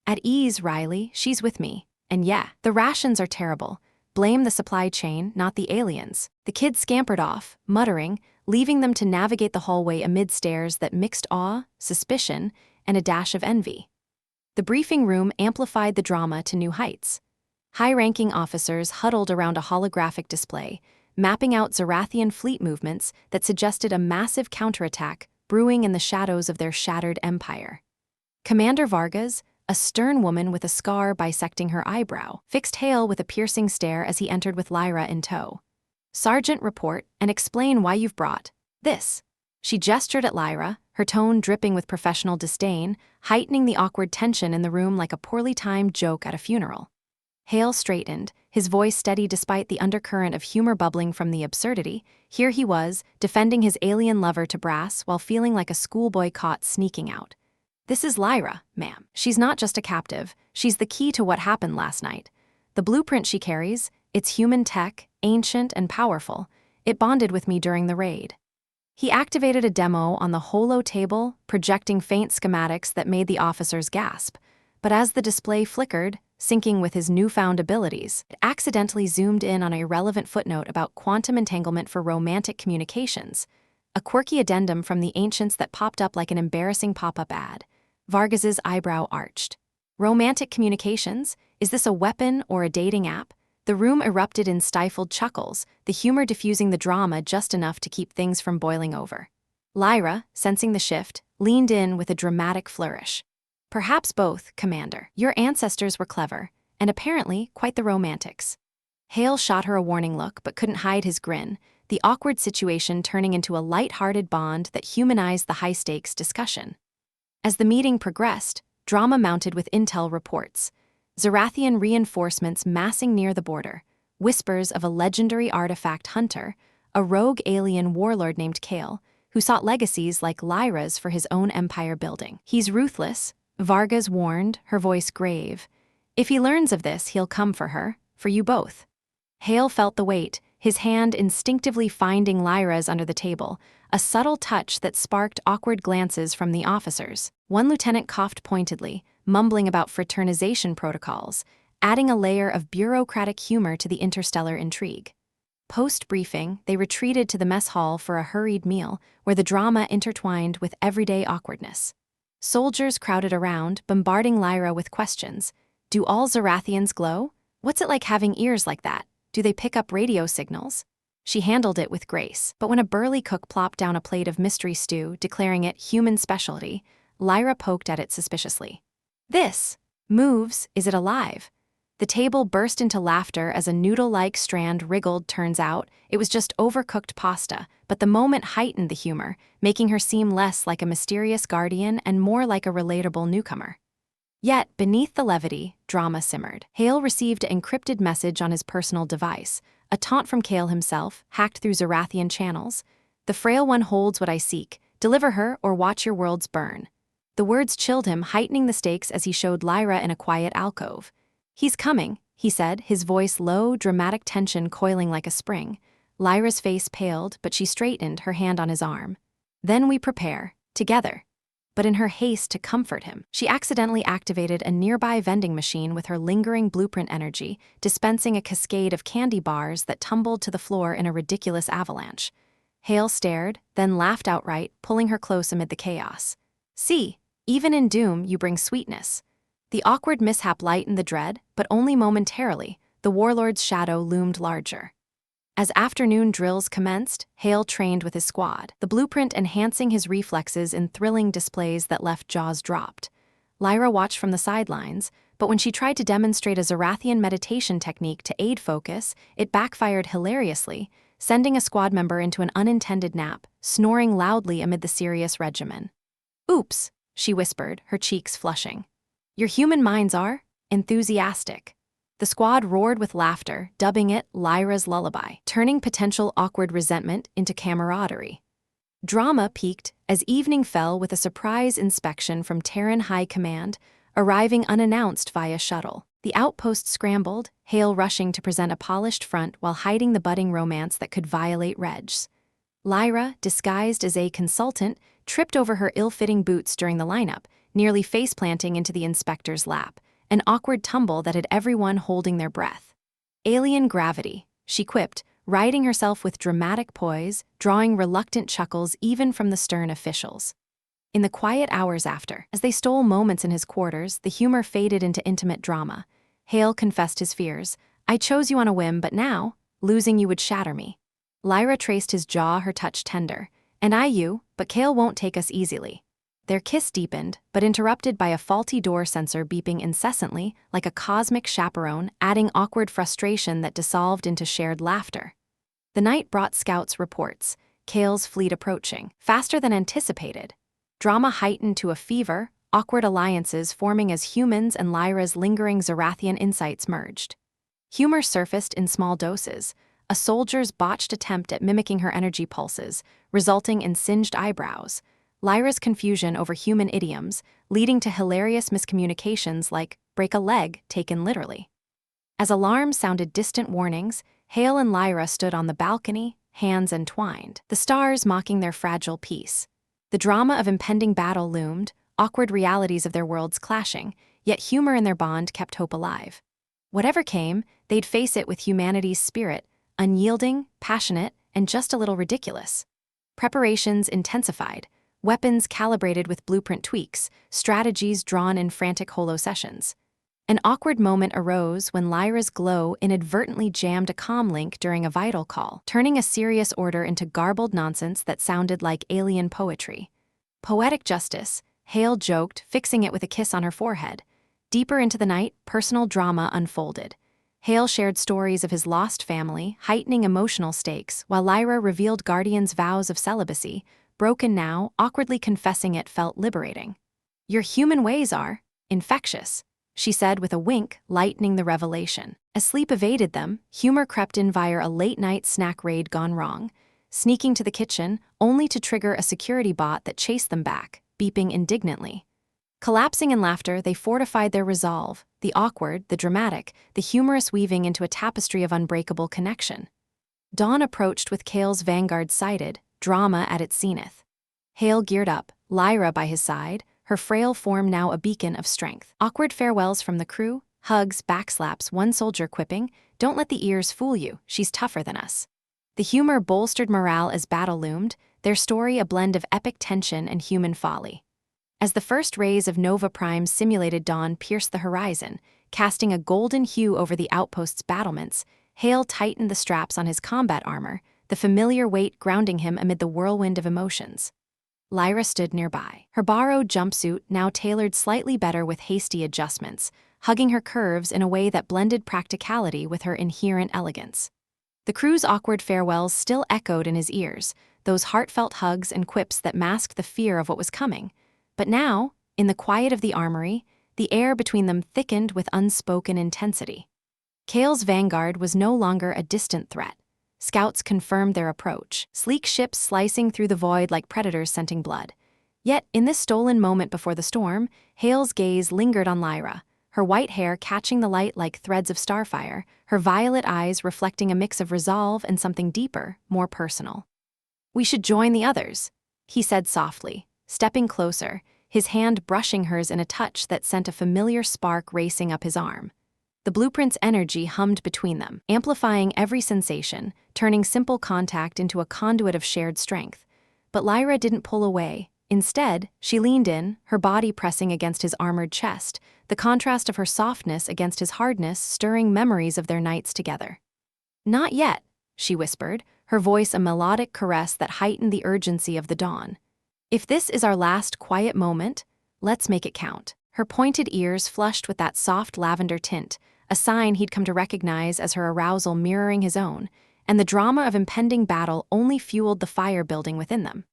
"At ease, Riley, she's with me. And yeah, the rations are terrible. Blame the supply chain, not the aliens." The kid scampered off, muttering, leaving them to navigate the hallway amid stares that mixed awe, suspicion, and a dash of envy. The briefing room amplified the drama to new heights. High-ranking officers huddled around a holographic display, mapping out Zarathian fleet movements that suggested a massive counterattack brewing in the shadows of their shattered empire. Commander Vargas, a stern woman with a scar bisecting her eyebrow, fixed Hale with a piercing stare as he entered with Lyra in tow. "Sergeant, report, and explain why you've brought this." She gestured at Lyra, her tone dripping with professional disdain, heightening the awkward tension in the room like a poorly timed joke at a funeral. Hale straightened, his voice steady despite the undercurrent of humor bubbling from the absurdity. Here he was, defending his alien lover to brass while feeling like a schoolboy caught sneaking out. "This is Lyra, ma'am. She's not just a captive, she's the key to what happened last night. The blueprint she carries, it's human tech, ancient and powerful. It bonded with me during the raid." He activated a demo on the holo table, projecting faint schematics that made the officers gasp. But as the display flickered, syncing with his newfound abilities, it accidentally zoomed in on a irrelevant footnote about quantum entanglement for romantic communications, a quirky addendum from the ancients that popped up like an embarrassing pop-up ad. Vargas's eyebrow arched. Romantic communications? Is this a weapon or a dating app? The room erupted in stifled chuckles, the humor diffusing the drama just enough to keep things from boiling over. Lyra, sensing the shift, leaned in with a dramatic flourish. "Perhaps both, Commander. Your ancestors were clever, and apparently quite the romantics." Hale shot her a warning look but couldn't hide his grin, the awkward situation turning into a light-hearted bond that humanized the high-stakes discussion. As the meeting progressed, drama mounted with intel reports. Zarathian reinforcements massing near the border, whispers of a legendary artifact hunter, a rogue alien warlord named Hale, who sought legacies like Lyra's for his own empire building. "He's ruthless," Vargas warned, her voice grave. "If he learns of this, he'll come for her, for you both." Hale felt the weight, his hand instinctively finding Lyra's under the table, a subtle touch that sparked awkward glances from the officers. One lieutenant coughed pointedly, mumbling about fraternization protocols, adding a layer of bureaucratic humor to the interstellar intrigue. Post-briefing, they retreated to the mess hall for a hurried meal, where the drama intertwined with everyday awkwardness. Soldiers crowded around, bombarding Lyra with questions. "Do all Zarathians glow? What's it like having ears like that? Do they pick up radio signals?" She handled it with grace, but when a burly cook plopped down a plate of mystery stew, declaring it human specialty, Lyra poked at it suspiciously. "This moves, is it alive?" The table burst into laughter as a noodle-like strand wriggled. Turns out, it was just overcooked pasta, but the moment heightened the humor, making her seem less like a mysterious guardian and more like a relatable newcomer. Yet, beneath the levity, drama simmered. Hale received an encrypted message on his personal device, a taunt from Hale himself, hacked through Zarathian channels. "The Frail One holds what I seek. Deliver her or watch your worlds burn." The words chilled him, heightening the stakes as he showed Lyra in a quiet alcove. "He's coming," he said, his voice low, dramatic tension coiling like a spring. Lyra's face paled, but she straightened, her hand on his arm. "Then we prepare, together." But in her haste to comfort him, she accidentally activated a nearby vending machine with her lingering blueprint energy, dispensing a cascade of candy bars that tumbled to the floor in a ridiculous avalanche. Hale stared, then laughed outright, pulling her close amid the chaos. "See, even in doom you bring sweetness." The awkward mishap lightened the dread, but only momentarily. The warlord's shadow loomed larger. As afternoon drills commenced, Hale trained with his squad, the blueprint enhancing his reflexes in thrilling displays that left jaws dropped. Lyra watched from the sidelines, but when she tried to demonstrate a Zarathian meditation technique to aid focus, it backfired hilariously, sending a squad member into an unintended nap, snoring loudly amid the serious regimen. "Oops," she whispered, her cheeks flushing. "Your human minds are enthusiastic." The squad roared with laughter, dubbing it Lyra's lullaby, turning potential awkward resentment into camaraderie. Drama peaked as evening fell with a surprise inspection from Terran High Command, arriving unannounced via shuttle. The outpost scrambled, Hale rushing to present a polished front while hiding the budding romance that could violate regs. Lyra, disguised as a consultant, tripped over her ill-fitting boots during the lineup, nearly face-planting into the inspector's lap, an awkward tumble that had everyone holding their breath. "Alien gravity," she quipped, riding herself with dramatic poise, drawing reluctant chuckles even from the stern officials. In the quiet hours after, as they stole moments in his quarters, the humor faded into intimate drama. Hale confessed his fears. "I chose you on a whim, but now, losing you would shatter me." Lyra traced his jaw, her touch tender. "And I you, but Hale won't take us easily." Their kiss deepened, but interrupted by a faulty door sensor beeping incessantly, like a cosmic chaperone, adding awkward frustration that dissolved into shared laughter. The night brought scouts' reports, Hale's fleet approaching, faster than anticipated. Drama heightened to a fever, awkward alliances forming as humans and Lyra's lingering Zarathian insights merged. Humor surfaced in small doses, a soldier's botched attempt at mimicking her energy pulses, resulting in singed eyebrows. Lyra's confusion over human idioms, leading to hilarious miscommunications like break a leg taken literally. As alarms sounded distant warnings, Hale and Lyra stood on the balcony, hands entwined, the stars mocking their fragile peace. The drama of impending battle loomed, awkward realities of their worlds clashing, yet humor in their bond kept hope alive. Whatever came, they'd face it with humanity's spirit, unyielding, passionate, and just a little ridiculous. Preparations intensified, weapons calibrated with blueprint tweaks, strategies drawn in frantic holo sessions. An awkward moment arose when Lyra's glow inadvertently jammed a comm link during a vital call, turning a serious order into garbled nonsense that sounded like alien poetry. Poetic justice, Hale joked, fixing it with a kiss on her forehead. Deeper into the night, personal drama unfolded. Hale shared stories of his lost family, heightening emotional stakes, while Lyra revealed Guardian's vows of celibacy, broken now, awkwardly confessing it felt liberating. "Your human ways are infectious," she said with a wink, lightening the revelation. As sleep evaded them, humor crept in via a late-night snack raid gone wrong, sneaking to the kitchen only to trigger a security bot that chased them back, beeping indignantly. Collapsing in laughter, they fortified their resolve, the awkward, the dramatic, the humorous weaving into a tapestry of unbreakable connection. Dawn approached with Hale's vanguard sighted, drama at its zenith. Hale geared up, Lyra by his side, her frail form now a beacon of strength. Awkward farewells from the crew, hugs, backslaps, one soldier quipping, "Don't let the ears fool you, she's tougher than us." The humor bolstered morale as battle loomed, their story a blend of epic tension and human folly. As the first rays of Nova Prime's simulated dawn pierced the horizon, casting a golden hue over the outpost's battlements, Hale tightened the straps on his combat armor, the familiar weight grounding him amid the whirlwind of emotions. Lyra stood nearby, her borrowed jumpsuit now tailored slightly better with hasty adjustments, hugging her curves in a way that blended practicality with her inherent elegance. The crew's awkward farewells still echoed in his ears, those heartfelt hugs and quips that masked the fear of what was coming. But now, in the quiet of the armory, the air between them thickened with unspoken intensity. Hale's vanguard was no longer a distant threat. Scouts confirmed their approach, sleek ships slicing through the void like predators scenting blood. Yet, in this stolen moment before the storm, Hale's gaze lingered on Lyra, her white hair catching the light like threads of starfire, her violet eyes reflecting a mix of resolve and something deeper, more personal. "We should join the others," he said softly, stepping closer, his hand brushing hers in a touch that sent a familiar spark racing up his arm. The blueprint's energy hummed between them, amplifying every sensation, turning simple contact into a conduit of shared strength. But Lyra didn't pull away. Instead, she leaned in, her body pressing against his armored chest, the contrast of her softness against his hardness stirring memories of their nights together. "Not yet," she whispered, her voice a melodic caress that heightened the urgency of the dawn. "If this is our last quiet moment, let's make it count." Her pointed ears flushed with that soft lavender tint, a sign he'd come to recognize as her arousal mirroring his own, and the drama of impending battle only fueled the fire building within them.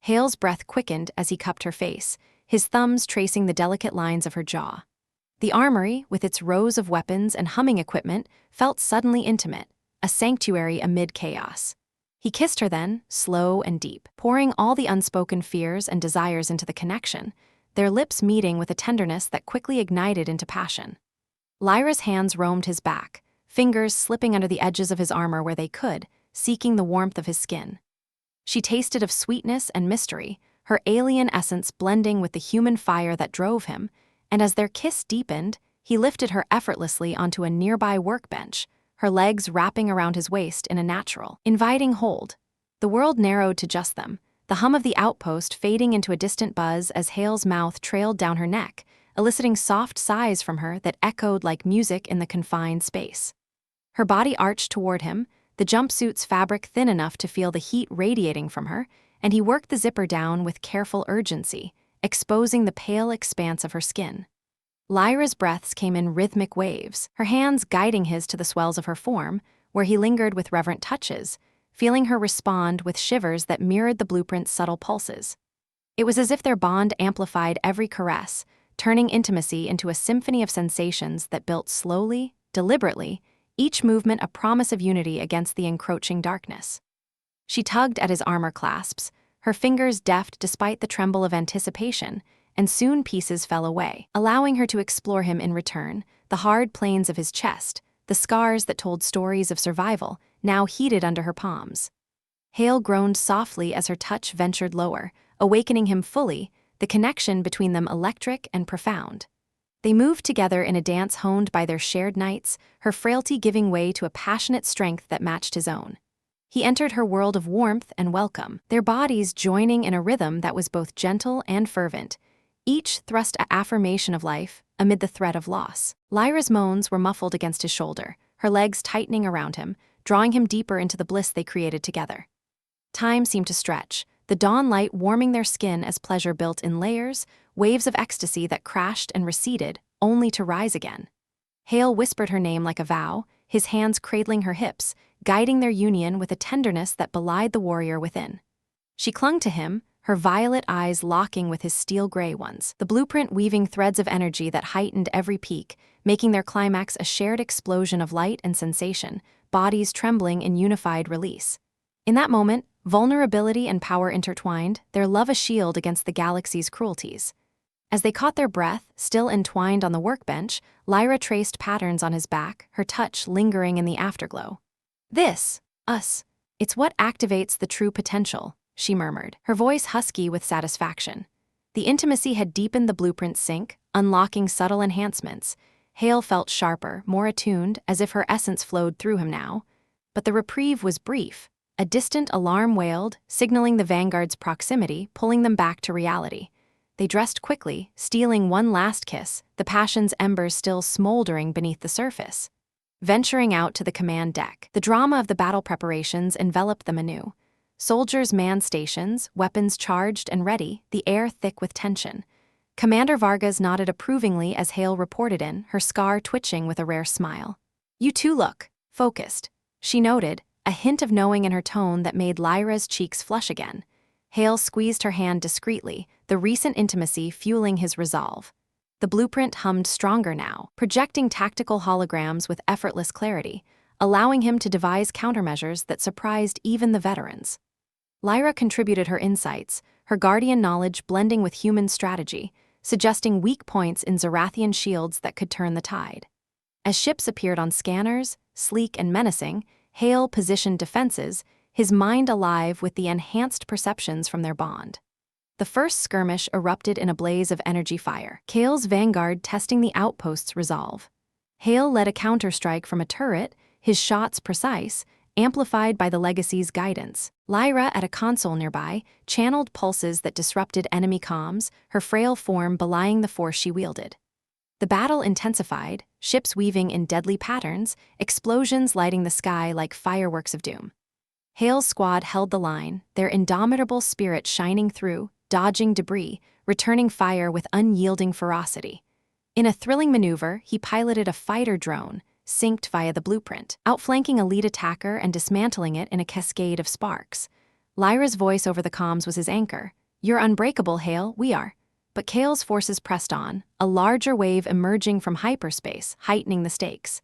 Hale's breath quickened as he cupped her face, his thumbs tracing the delicate lines of her jaw. The armory, with its rows of weapons and humming equipment, felt suddenly intimate, a sanctuary amid chaos. He kissed her then, slow and deep, pouring all the unspoken fears and desires into the connection, their lips meeting with a tenderness that quickly ignited into passion. Lyra's hands roamed his back, fingers slipping under the edges of his armor where they could, seeking the warmth of his skin. She tasted of sweetness and mystery, her alien essence blending with the human fire that drove him, and as their kiss deepened, he lifted her effortlessly onto a nearby workbench, her legs wrapping around his waist in a natural, inviting hold. The world narrowed to just them, the hum of the outpost fading into a distant buzz as Hale's mouth trailed down her neck, eliciting soft sighs from her that echoed like music in the confined space. Her body arched toward him, the jumpsuit's fabric thin enough to feel the heat radiating from her, and he worked the zipper down with careful urgency, exposing the pale expanse of her skin. Lyra's breaths came in rhythmic waves, her hands guiding his to the swells of her form, where he lingered with reverent touches, feeling her respond with shivers that mirrored the blueprint's subtle pulses. It was as if their bond amplified every caress, turning intimacy into a symphony of sensations that built slowly, deliberately, each movement a promise of unity against the encroaching darkness. She tugged at his armor clasps, her fingers deft despite the tremble of anticipation, and soon pieces fell away, allowing her to explore him in return, the hard plains of his chest, the scars that told stories of survival, now heated under her palms. Hale groaned softly as her touch ventured lower, awakening him fully, the connection between them electric and profound. They moved together in a dance honed by their shared nights, her frailty giving way to a passionate strength that matched his own. He entered her world of warmth and welcome, their bodies joining in a rhythm that was both gentle and fervent, each thrust an affirmation of life amid the threat of loss. Lyra's moans were muffled against his shoulder, her legs tightening around him, drawing him deeper into the bliss they created together. Time seemed to stretch, the dawn light warming their skin as pleasure built in layers, waves of ecstasy that crashed and receded, only to rise again. Hale whispered her name like a vow, his hands cradling her hips, guiding their union with a tenderness that belied the warrior within. She clung to him, her violet eyes locking with his steel-gray ones, the blueprint weaving threads of energy that heightened every peak, making their climax a shared explosion of light and sensation, bodies trembling in unified release. In that moment, vulnerability and power intertwined, their love a shield against the galaxy's cruelties. As they caught their breath, still entwined on the workbench, Lyra traced patterns on his back, her touch lingering in the afterglow. "This, us, it's what activates the true potential," she murmured, her voice husky with satisfaction. The intimacy had deepened the blueprint's sync, unlocking subtle enhancements. Hale felt sharper, more attuned, as if her essence flowed through him now. But the reprieve was brief. A distant alarm wailed, signaling the Vanguard's proximity, pulling them back to reality. They dressed quickly, stealing one last kiss, the passion's embers still smoldering beneath the surface. Venturing out to the command deck, the drama of the battle preparations enveloped them anew. Soldiers manned stations, weapons charged and ready, the air thick with tension. Commander Vargas nodded approvingly as Hale reported in, her scar twitching with a rare smile. "You too look focused," she noted, a hint of knowing in her tone that made Lyra's cheeks flush again. Hale squeezed her hand discreetly, the recent intimacy fueling his resolve. The blueprint hummed stronger now, projecting tactical holograms with effortless clarity, allowing him to devise countermeasures that surprised even the veterans. Lyra contributed her insights, her guardian knowledge blending with human strategy, suggesting weak points in Zarathian shields that could turn the tide. As ships appeared on scanners, sleek and menacing, Hale positioned defenses, his mind alive with the enhanced perceptions from their bond. The first skirmish erupted in a blaze of energy fire, Hale's vanguard testing the outpost's resolve. Hale led a counterstrike from a turret, his shots precise, amplified by the legacy's guidance. Lyra, at a console nearby, channeled pulses that disrupted enemy comms, her frail form belying the force she wielded. The battle intensified, ships weaving in deadly patterns, explosions lighting the sky like fireworks of doom. Hale's squad held the line, their indomitable spirit shining through, dodging debris, returning fire with unyielding ferocity. In a thrilling maneuver, he piloted a fighter drone, synced via the blueprint, outflanking a lead attacker and dismantling it in a cascade of sparks. Lyra's voice over the comms was his anchor. "You're unbreakable, Hale, we are." But Hale's forces pressed on, a larger wave emerging from hyperspace, heightening the stakes.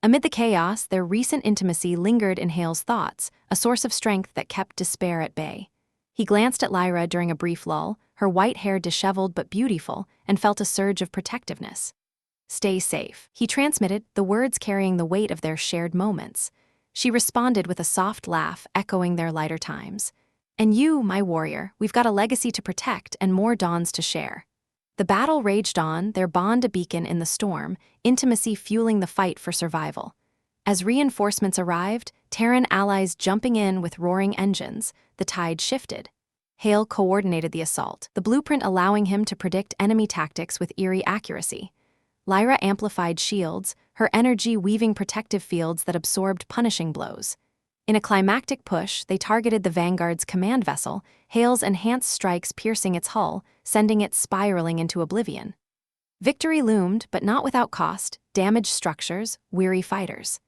Amid the chaos, their recent intimacy lingered in Hale's thoughts, a source of strength that kept despair at bay. He glanced at Lyra during a brief lull, her white hair disheveled but beautiful, and felt a surge of protectiveness. "Stay safe," he transmitted, the words carrying the weight of their shared moments. She responded with a soft laugh, echoing their lighter times. "And you, my warrior, we've got a legacy to protect and more dawns to share." The battle raged on, their bond a beacon in the storm, intimacy fueling the fight for survival. As reinforcements arrived, Terran allies jumping in with roaring engines, the tide shifted. Hale coordinated the assault, the blueprint allowing him to predict enemy tactics with eerie accuracy. Lyra amplified shields, her energy weaving protective fields that absorbed punishing blows. In a climactic push, they targeted the Vanguard's command vessel, Hale's enhanced strikes piercing its hull, sending it spiraling into oblivion. Victory loomed, but not without cost, damaged structures, weary fighters.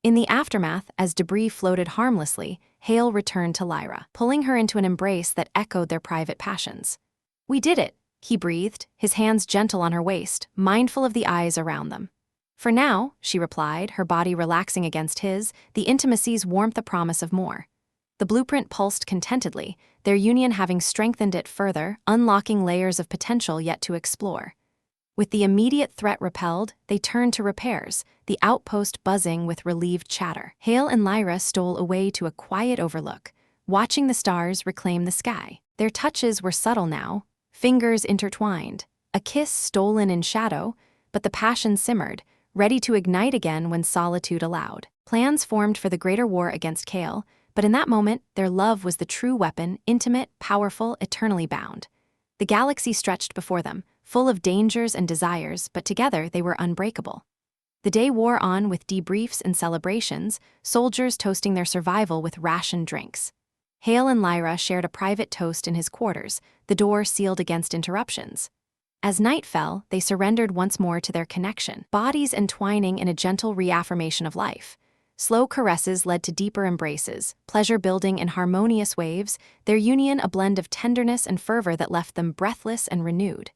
In the aftermath, as debris floated harmlessly, Hale returned to Lyra, pulling her into an embrace that echoed their private passions. "We did it," he breathed, his hands gentle on her waist, mindful of the eyes around them. "For now," she replied, her body relaxing against his, the intimacy's warmth a promise of more. The blueprint pulsed contentedly, their union having strengthened it further, unlocking layers of potential yet to explore. With the immediate threat repelled, they turned to repairs, the outpost buzzing with relieved chatter. Hale and Lyra stole away to a quiet overlook, watching the stars reclaim the sky. Their touches were subtle now, fingers intertwined, a kiss stolen in shadow, but the passion simmered, ready to ignite again when solitude allowed. Plans formed for the greater war against Hale, but in that moment, their love was the true weapon, intimate, powerful, eternally bound. The galaxy stretched before them, full of dangers and desires, but together they were unbreakable. The day wore on with debriefs and celebrations, soldiers toasting their survival with rationed drinks. Hale and Lyra shared a private toast in his quarters, the door sealed against interruptions. As night fell, they surrendered once more to their connection, bodies entwining in a gentle reaffirmation of life. Slow caresses led to deeper embraces, pleasure building in harmonious waves, their union a blend of tenderness and fervor that left them breathless and renewed.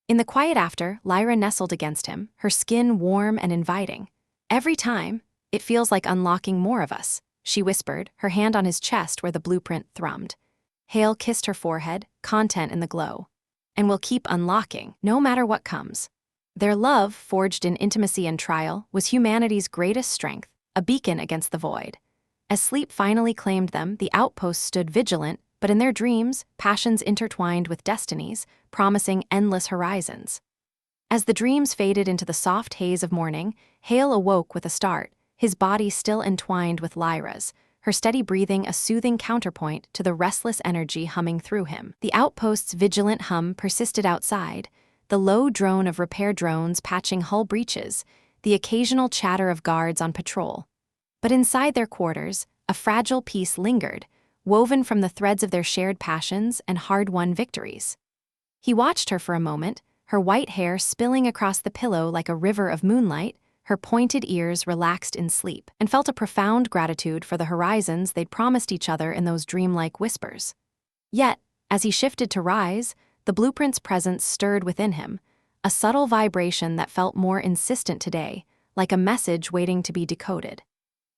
In the quiet after, Lyra nestled against him, her skin warm and inviting. "Every time, it feels like unlocking more of us," she whispered, her hand on his chest where the blueprint thrummed. Hale kissed her forehead, content in the glow. "And we'll keep unlocking, no matter what comes." Their love, forged in intimacy and trial, was humanity's greatest strength, a beacon against the void. As sleep finally claimed them, the outposts stood vigilant, but in their dreams, passions intertwined with destinies, promising endless horizons. As the dreams faded into the soft haze of morning, Hale awoke with a start, his body still entwined with Lyra's, her steady breathing a soothing counterpoint to the restless energy humming through him. The outpost's vigilant hum persisted outside, the low drone of repair drones patching hull breaches, the occasional chatter of guards on patrol. But inside their quarters, a fragile peace lingered, woven from the threads of their shared passions and hard-won victories. He watched her for a moment, her white hair spilling across the pillow like a river of moonlight, her pointed ears relaxed in sleep, and felt a profound gratitude for the horizons they'd promised each other in those dreamlike whispers. Yet, as he shifted to rise, the blueprint's presence stirred within him, a subtle vibration that felt more insistent today, like a message waiting to be decoded.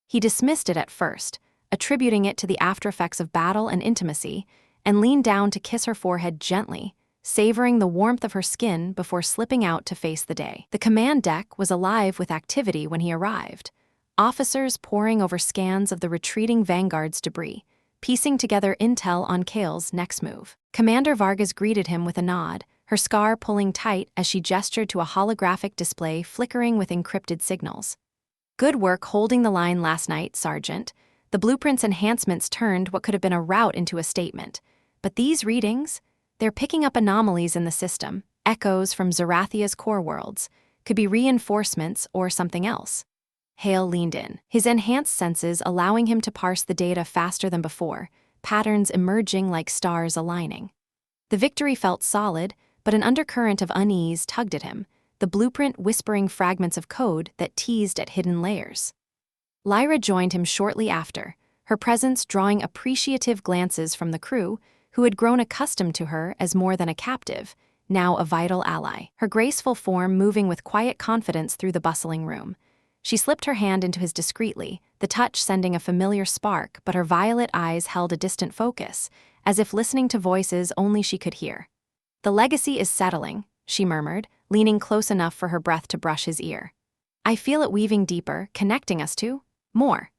He dismissed it at first, attributing it to the aftereffects of battle and intimacy, and leaned down to kiss her forehead gently, savoring the warmth of her skin before slipping out to face the day. The command deck was alive with activity when he arrived, officers poring over scans of the retreating Vanguard's debris, piecing together intel on Hale's next move. Commander Vargas greeted him with a nod, her scar pulling tight as she gestured to a holographic display flickering with encrypted signals. "Good work holding the line last night, Sergeant." The blueprint's enhancements turned what could have been a rout into a statement. But these readings, they're picking up anomalies in the system, echoes from Zarathia's core worlds, could be reinforcements or something else. Hale leaned in, his enhanced senses allowing him to parse the data faster than before, patterns emerging like stars aligning. The victory felt solid, but an undercurrent of unease tugged at him, the blueprint whispering fragments of code that teased at hidden layers. Lyra joined him shortly after, her presence drawing appreciative glances from the crew, who had grown accustomed to her as more than a captive, now a vital ally, her graceful form moving with quiet confidence through the bustling room. She slipped her hand into his discreetly, the touch sending a familiar spark, but her violet eyes held a distant focus, as if listening to voices only she could hear. "The legacy is settling," she murmured, leaning close enough for her breath to brush his ear. "I feel it weaving deeper, connecting us to more."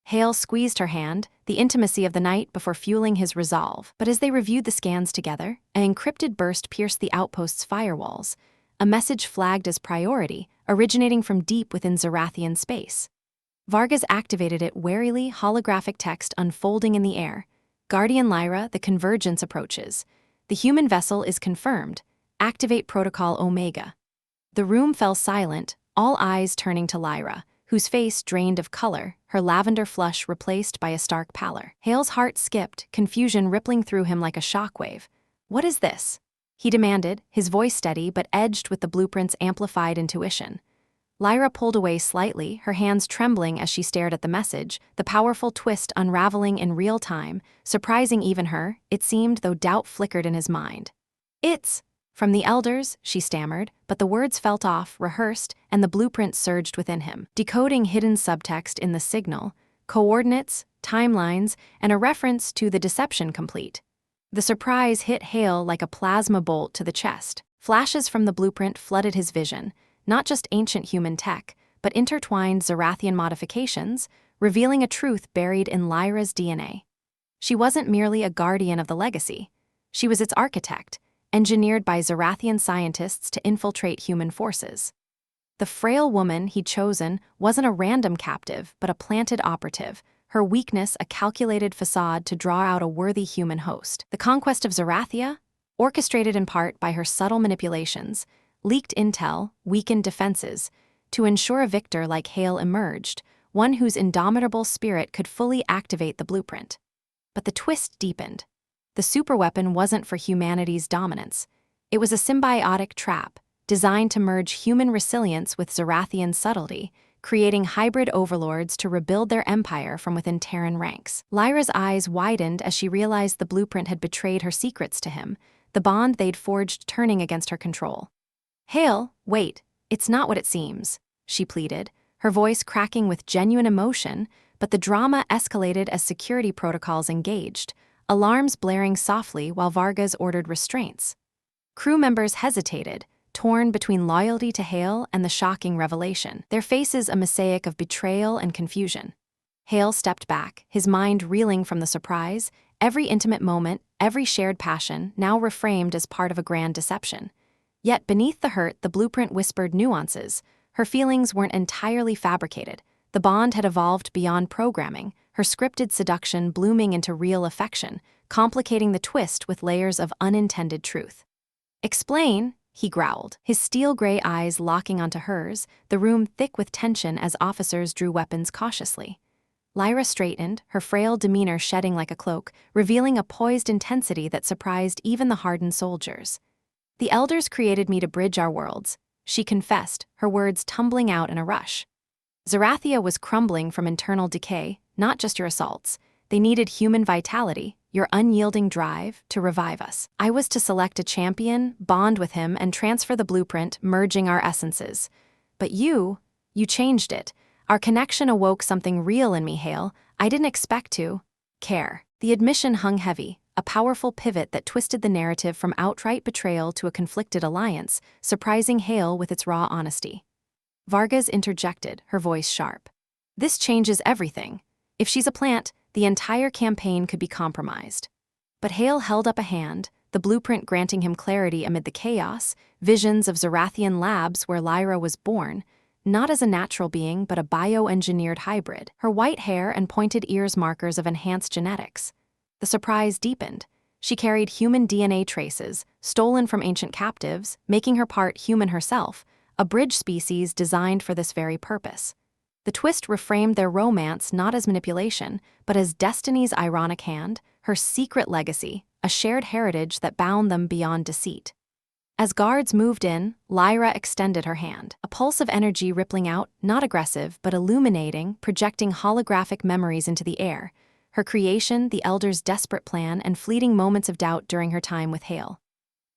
Hale squeezed her hand, the intimacy of the night before fueling his resolve. But as they reviewed the scans together, an encrypted burst pierced the outpost's firewalls, a message flagged as priority, originating from deep within Zarathian space. Vargas activated it warily, holographic text unfolding in the air. "Guardian Lyra, the convergence approaches. The human vessel is confirmed. Activate Protocol Omega." The room fell silent, all eyes turning to Lyra, whose face drained of color, her lavender flush replaced by a stark pallor. Hale's heart skipped, confusion rippling through him like a shockwave. "What is this?" he demanded, his voice steady but edged with the blueprint's amplified intuition. Lyra pulled away slightly, her hands trembling as she stared at the message, the powerful twist unraveling in real time, surprising even her, it seemed, though doubt flickered in his mind. "It's from the elders," she stammered, but the words felt off, rehearsed, and the blueprint surged within him, decoding hidden subtext in the signal, coordinates, timelines, and a reference to the deception complete. The surprise hit Hale like a plasma bolt to the chest. Flashes from the blueprint flooded his vision, not just ancient human tech, but intertwined Zarathian modifications, revealing a truth buried in Lyra's DNA. She wasn't merely a guardian of the legacy. She was its architect, engineered by Zarathian scientists to infiltrate human forces. The frail woman he'd chosen wasn't a random captive, but a planted operative, her weakness a calculated facade to draw out a worthy human host. The conquest of Zarathia, orchestrated in part by her subtle manipulations, leaked intel, weakened defenses, to ensure a victor like Hale emerged, one whose indomitable spirit could fully activate the blueprint. But the twist deepened. The superweapon wasn't for humanity's dominance. It was a symbiotic trap, designed to merge human resilience with Zarathian subtlety, creating hybrid overlords to rebuild their empire from within Terran ranks. Lyra's eyes widened as she realized the blueprint had betrayed her secrets to him, the bond they'd forged turning against her control. "Hale, wait, it's not what it seems," she pleaded, her voice cracking with genuine emotion, but the drama escalated as security protocols engaged, alarms blaring softly while Vargas ordered restraints. Crew members hesitated, torn between loyalty to Hale and the shocking revelation, their faces a mosaic of betrayal and confusion. Hale stepped back, his mind reeling from the surprise, every intimate moment, every shared passion, now reframed as part of a grand deception. Yet beneath the hurt, the blueprint whispered nuances. Her feelings weren't entirely fabricated. The bond had evolved beyond programming, her scripted seduction blooming into real affection, complicating the twist with layers of unintended truth. "Explain," he growled, his steel-gray eyes locking onto hers, the room thick with tension as officers drew weapons cautiously. Lyra straightened, her frail demeanor shedding like a cloak, revealing a poised intensity that surprised even the hardened soldiers. "The elders created me to bridge our worlds," she confessed, her words tumbling out in a rush. "Zarathia was crumbling from internal decay, not just your assaults. They needed human vitality, your unyielding drive, to revive us. I was to select a champion, bond with him, and transfer the blueprint, merging our essences. But you changed it. Our connection awoke something real in me, Hale. I didn't expect to care." The admission hung heavy, a powerful pivot that twisted the narrative from outright betrayal to a conflicted alliance, surprising Hale with its raw honesty. Vargas interjected, her voice sharp. "This changes everything. If she's a plant, the entire campaign could be compromised." But Hale held up a hand, the blueprint granting him clarity amid the chaos, visions of Zarathian labs where Lyra was born, not as a natural being but a bioengineered hybrid, her white hair and pointed ears markers of enhanced genetics. The surprise deepened. She carried human DNA traces, stolen from ancient captives, making her part human herself, a bridge species designed for this very purpose. The twist reframed their romance not as manipulation, but as destiny's ironic hand, her secret legacy, a shared heritage that bound them beyond deceit. As guards moved in, Lyra extended her hand, a pulse of energy rippling out, not aggressive, but illuminating, projecting holographic memories into the air, her creation, the Elder's desperate plan, and fleeting moments of doubt during her time with Hale.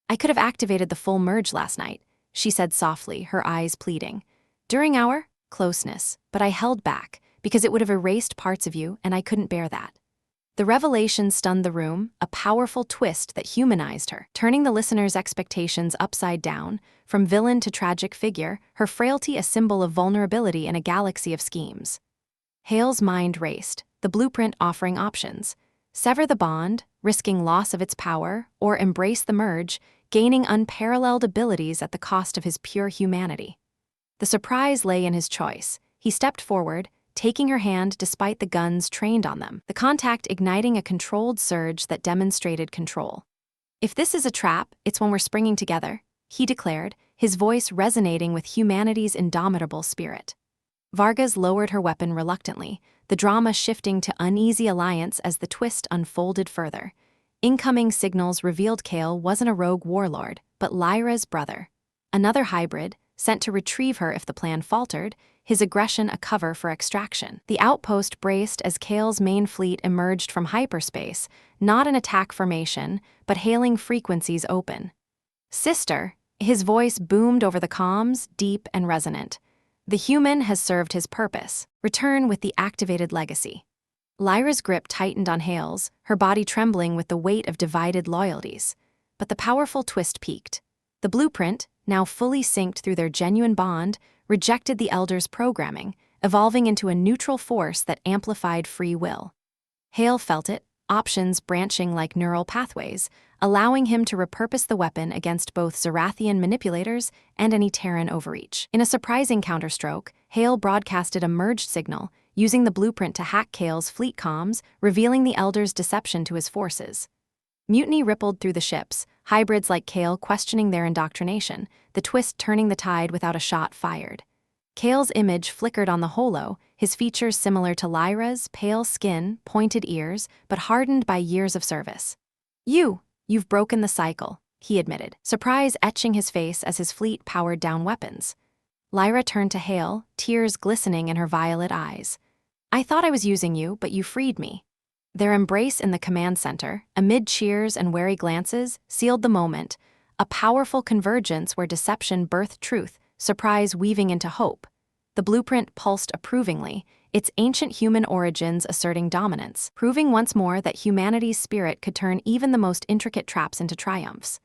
"I could have activated the full merge last night," she said softly, her eyes pleading, "during our closeness, but I held back, because it would have erased parts of you, and I couldn't bear that." The revelation stunned the room, a powerful twist that humanized her, turning the listener's expectations upside down, from villain to tragic figure, her frailty a symbol of vulnerability in a galaxy of schemes. Hale's mind raced, the blueprint offering options. Sever the bond, risking loss of its power, or embrace the merge, gaining unparalleled abilities at the cost of his pure humanity. The surprise lay in his choice. He stepped forward, taking her hand despite the guns trained on them, the contact igniting a controlled surge that demonstrated control. "If this is a trap, it's when we're springing together," he declared, his voice resonating with humanity's indomitable spirit. Vargas lowered her weapon reluctantly, the drama shifting to uneasy alliance as the twist unfolded further. Incoming signals revealed Hale wasn't a rogue warlord, but Lyra's brother. Another hybrid, sent to retrieve her if the plan faltered, his aggression a cover for extraction. The outpost braced as Hale's main fleet emerged from hyperspace, not an attack formation, but hailing frequencies open. "Sister," his voice boomed over the comms, deep and resonant. "The human has served his purpose. Return with the activated legacy." Lyra's grip tightened on Hale's, her body trembling with the weight of divided loyalties. But the powerful twist peaked. The blueprint, now fully synced through their genuine bond, rejected the Elder's programming, evolving into a neutral force that amplified free will. Hale felt it, options branching like neural pathways, allowing him to repurpose the weapon against both Zarathian manipulators and any Terran overreach. In a surprising counterstroke, Hale broadcasted a merged signal, using the blueprint to hack Kale's fleet comms, revealing the Elder's deception to his forces. Mutiny rippled through the ships, hybrids like Kale questioning their indoctrination, the twist turning the tide without a shot fired. Kale's image flickered on the holo, his features similar to Lyra's, pale skin, pointed ears, but hardened by years of service. You've broken the cycle, he admitted, surprise etching his face as his fleet powered down weapons. Lyra turned to Hale, tears glistening in her violet eyes. I thought I was using you, but you freed me. Their embrace in the command center, amid cheers and wary glances, sealed the moment, a powerful convergence where deception birthed truth, surprise weaving into hope. The blueprint pulsed approvingly, its ancient human origins asserting dominance, proving once more that humanity's spirit could turn even the most intricate traps into triumphs.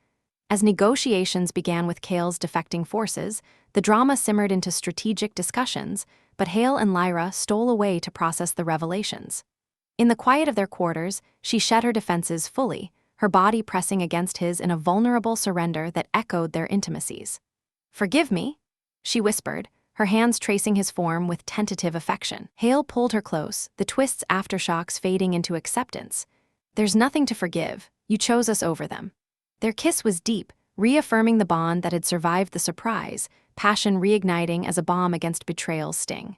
As negotiations began with Kale's defecting forces, the drama simmered into strategic discussions, but Hale and Lyra stole away to process the revelations. In the quiet of their quarters, she shed her defenses fully, her body pressing against his in a vulnerable surrender that echoed their intimacies. Forgive me, she whispered, her hands tracing his form with tentative affection. Hale pulled her close, the twist's aftershocks fading into acceptance. There's nothing to forgive, you chose us over them. Their kiss was deep, reaffirming the bond that had survived the surprise, passion reigniting as a balm against betrayal's sting.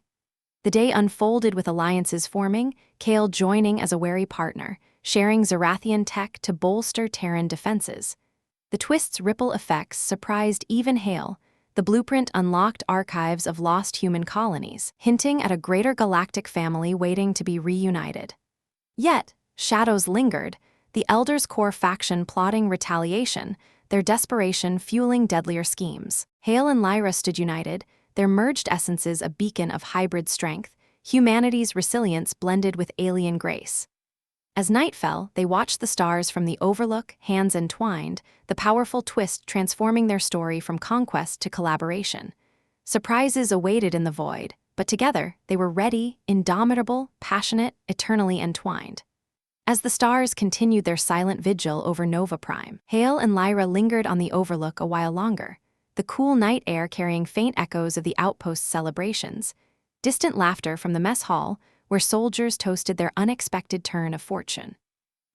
The day unfolded with alliances forming, Kale joining as a wary partner, sharing Zarathian tech to bolster Terran defenses. The twist's ripple effects surprised even Hale. The blueprint unlocked archives of lost human colonies, hinting at a greater galactic family waiting to be reunited. Yet, shadows lingered, the Elder's core faction plotting retaliation, their desperation fueling deadlier schemes. Hale and Lyra stood united, their merged essences a beacon of hybrid strength, humanity's resilience blended with alien grace. As night fell, they watched the stars from the overlook, hands entwined, the powerful twist transforming their story from conquest to collaboration. Surprises awaited in the void, but together they were ready, indomitable, passionate, eternally entwined. As the stars continued their silent vigil over Nova Prime, Hale and Lyra lingered on the overlook a while longer, the cool night air carrying faint echoes of the outpost's celebrations, distant laughter from the mess hall, where soldiers toasted their unexpected turn of fortune.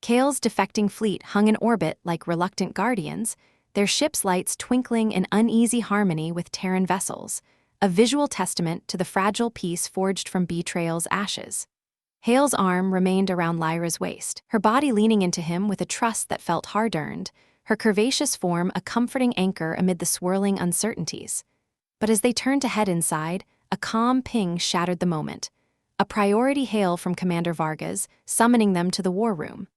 Kale's defecting fleet hung in orbit like reluctant guardians, their ship's lights twinkling in uneasy harmony with Terran vessels, a visual testament to the fragile peace forged from betrayal's ashes. Hale's arm remained around Lyra's waist, her body leaning into him with a trust that felt hard-earned, her curvaceous form a comforting anchor amid the swirling uncertainties. But as they turned to head inside, a calm ping shattered the moment. A priority hail from Commander Vargas, summoning them to the war room.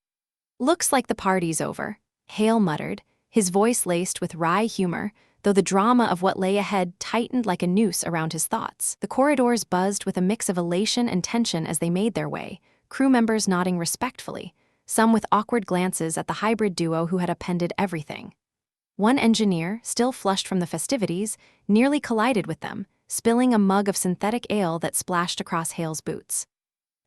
Looks like the party's over, Hale muttered, his voice laced with wry humor, though the drama of what lay ahead tightened like a noose around his thoughts. The corridors buzzed with a mix of elation and tension as they made their way, crew members nodding respectfully, some with awkward glances at the hybrid duo who had appended everything. One engineer, still flushed from the festivities, nearly collided with them, spilling a mug of synthetic ale that splashed across Hale's boots.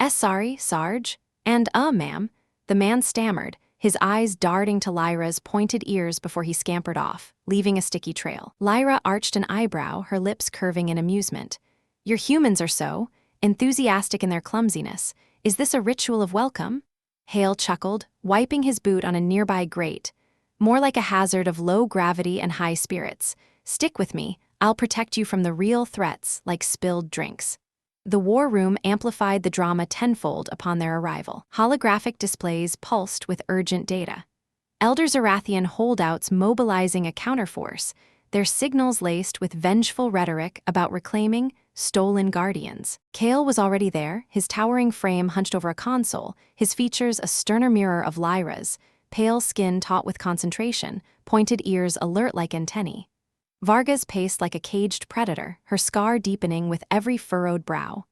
Sorry, Sarge. And, ma'am," the man stammered, his eyes darting to Lyra's pointed ears before he scampered off, leaving a sticky trail. Lyra arched an eyebrow, her lips curving in amusement. Your humans are so enthusiastic in their clumsiness. Is this a ritual of welcome? Hale chuckled, wiping his boot on a nearby grate. More like a hazard of low gravity and high spirits. Stick with me. I'll protect you from the real threats, like spilled drinks. The war room amplified the drama tenfold upon their arrival. Holographic displays pulsed with urgent data. Elder Zarathian holdouts mobilizing a counterforce, their signals laced with vengeful rhetoric about reclaiming stolen guardians. Kale was already there, his towering frame hunched over a console, his features a sterner mirror of Lyra's, pale skin taut with concentration, pointed ears alert like antennae. Vargas paced like a caged predator, her scar deepening with every furrowed brow.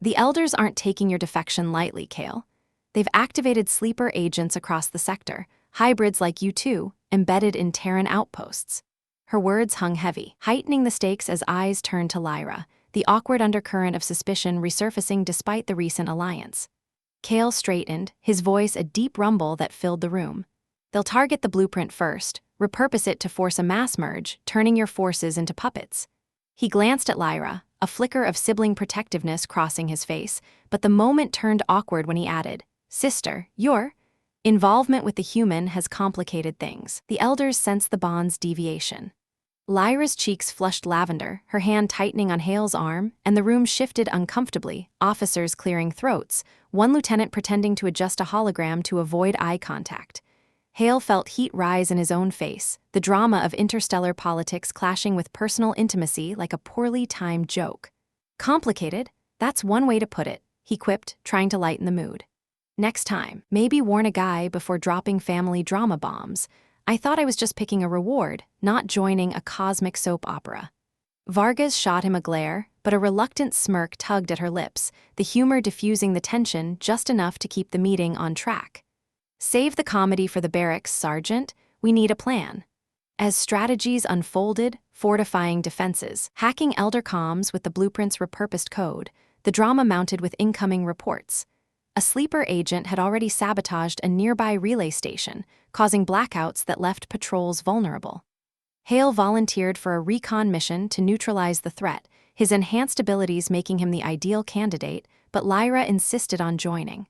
The elders aren't taking your defection lightly, Kale. They've activated sleeper agents across the sector, hybrids like you two, embedded in Terran outposts. Her words hung heavy, heightening the stakes as eyes turned to Lyra, the awkward undercurrent of suspicion resurfacing despite the recent alliance. Hale straightened, his voice a deep rumble that filled the room. They'll target the blueprint first, repurpose it to force a mass merge, turning your forces into puppets. He glanced at Lyra, a flicker of sibling protectiveness crossing his face, but the moment turned awkward when he added, "Sister, your involvement with the human has complicated things." The elders sensed the bond's deviation. Lyra's cheeks flushed lavender, her hand tightening on Hale's arm, and the room shifted uncomfortably, officers clearing throats, one lieutenant pretending to adjust a hologram to avoid eye contact. Hale felt heat rise in his own face, the drama of interstellar politics clashing with personal intimacy like a poorly timed joke. "Complicated? That's one way to put it," he quipped, trying to lighten the mood. "Next time, maybe warn a guy before dropping family drama bombs. I thought I was just picking a reward, not joining a cosmic soap opera." Vargas shot him a glare, but a reluctant smirk tugged at her lips, the humor diffusing the tension just enough to keep the meeting on track. "Save the comedy for the barracks, Sergeant. We need a plan." As strategies unfolded, fortifying defenses, hacking elder comms with the blueprint's repurposed code, the drama mounted with incoming reports. A sleeper agent had already sabotaged a nearby relay station, causing blackouts that left patrols vulnerable. Hale volunteered for a recon mission to neutralize the threat, his enhanced abilities making him the ideal candidate, but Lyra insisted on joining.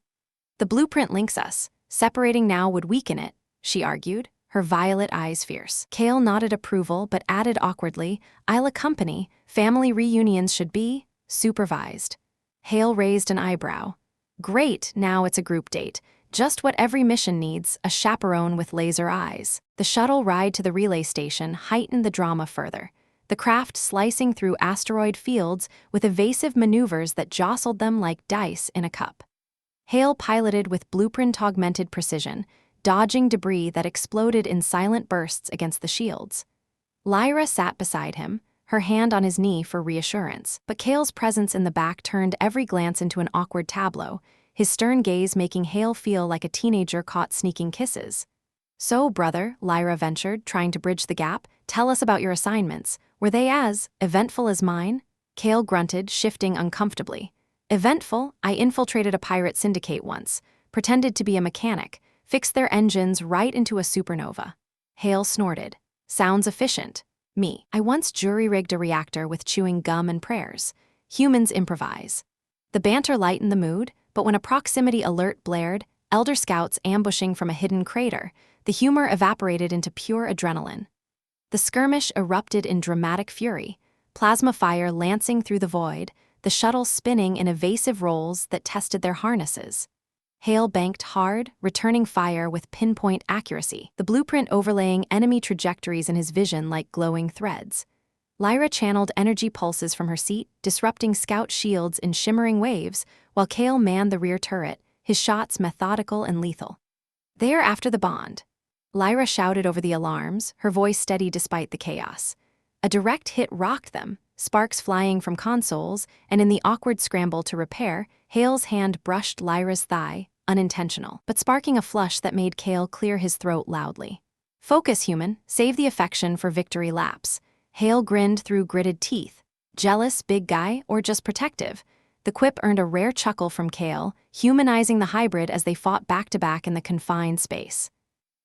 "The blueprint links us. Separating now would weaken it," she argued, her violet eyes fierce. Hale nodded approval but added awkwardly, "I'll accompany. Family reunions should be supervised." Hale raised an eyebrow. "Great, now it's a group date. Just what every mission needs, a chaperone with laser eyes." The shuttle ride to the relay station heightened the drama further, the craft slicing through asteroid fields with evasive maneuvers that jostled them like dice in a cup. Hale piloted with blueprint-augmented precision, dodging debris that exploded in silent bursts against the shields. Lyra sat beside him, her hand on his knee for reassurance, but Hale's presence in the back turned every glance into an awkward tableau, his stern gaze making Hale feel like a teenager caught sneaking kisses. "So, brother," Lyra ventured, trying to bridge the gap, "tell us about your assignments. Were they as eventful as mine?" Hale grunted, shifting uncomfortably. "Eventful? I infiltrated a pirate syndicate once, pretended to be a mechanic, fixed their engines right into a supernova." Hale snorted. "Sounds efficient." "Me. I once jury-rigged a reactor with chewing gum and prayers. Humans improvise." The banter lightened the mood, but when a proximity alert blared, elder scouts ambushing from a hidden crater, the humor evaporated into pure adrenaline. The skirmish erupted in dramatic fury, plasma fire lancing through the void, the shuttle spinning in evasive rolls that tested their harnesses. Hale banked hard, returning fire with pinpoint accuracy, the blueprint overlaying enemy trajectories in his vision like glowing threads. Lyra channeled energy pulses from her seat, disrupting scout shields in shimmering waves, while Hale manned the rear turret, his shots methodical and lethal. "They're after the bond." Lyra shouted over the alarms, her voice steady despite the chaos. A direct hit rocked them, sparks flying from consoles, and in the awkward scramble to repair, Hale's hand brushed Lyra's thigh, unintentional, but sparking a flush that made Hale clear his throat loudly. "Focus, human. Save the affection for victory laps." Hale grinned through gritted teeth. Jealous, big guy, or just protective? The quip earned a rare chuckle from Hale, humanizing the hybrid as they fought back-to-back in the confined space.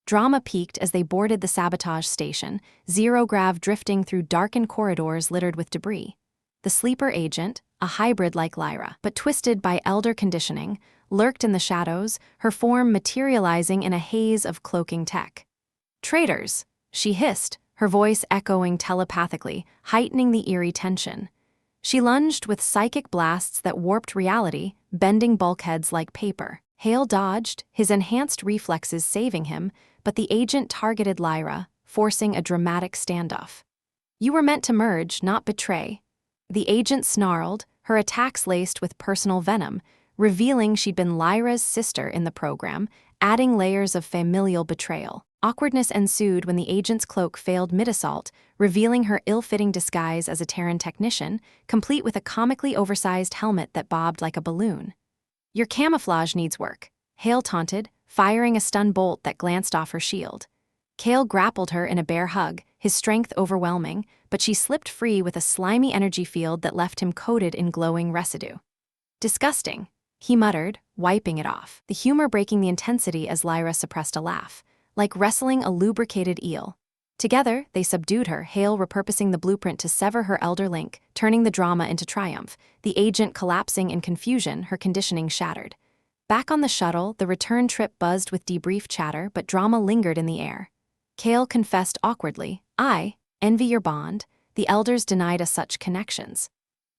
Drama peaked as they boarded the sabotage station, zero-grav drifting through darkened corridors littered with debris. The sleeper agent, a hybrid like Lyra, but twisted by elder conditioning, lurked in the shadows, her form materializing in a haze of cloaking tech. "Traitors!" she hissed, her voice echoing telepathically, heightening the eerie tension. She lunged with psychic blasts that warped reality, bending bulkheads like paper. Hale dodged, his enhanced reflexes saving him, but the agent targeted Lyra, forcing a dramatic standoff. "You were meant to merge, not betray." The agent snarled, her attacks laced with personal venom, revealing she'd been Lyra's sister in the program, adding layers of familial betrayal. Awkwardness ensued when the agent's cloak failed mid-assault, revealing her ill-fitting disguise as a Terran technician, complete with a comically oversized helmet that bobbed like a balloon. "Your camouflage needs work." Hale taunted, firing a stun bolt that glanced off her shield. Hale grappled her in a bear hug, his strength overwhelming, but she slipped free with a slimy energy field that left him coated in glowing residue. Disgusting, he muttered, wiping it off, the humor breaking the intensity as Lyra suppressed a laugh, like wrestling a lubricated eel. Together, they subdued her, Hale repurposing the blueprint to sever her elder link, turning the drama into triumph, the agent collapsing in confusion, her conditioning shattered. Back on the shuttle, the return trip buzzed with debrief chatter, but drama lingered in the air. Hale confessed awkwardly, "I envy your bond. The elders denied us such connections."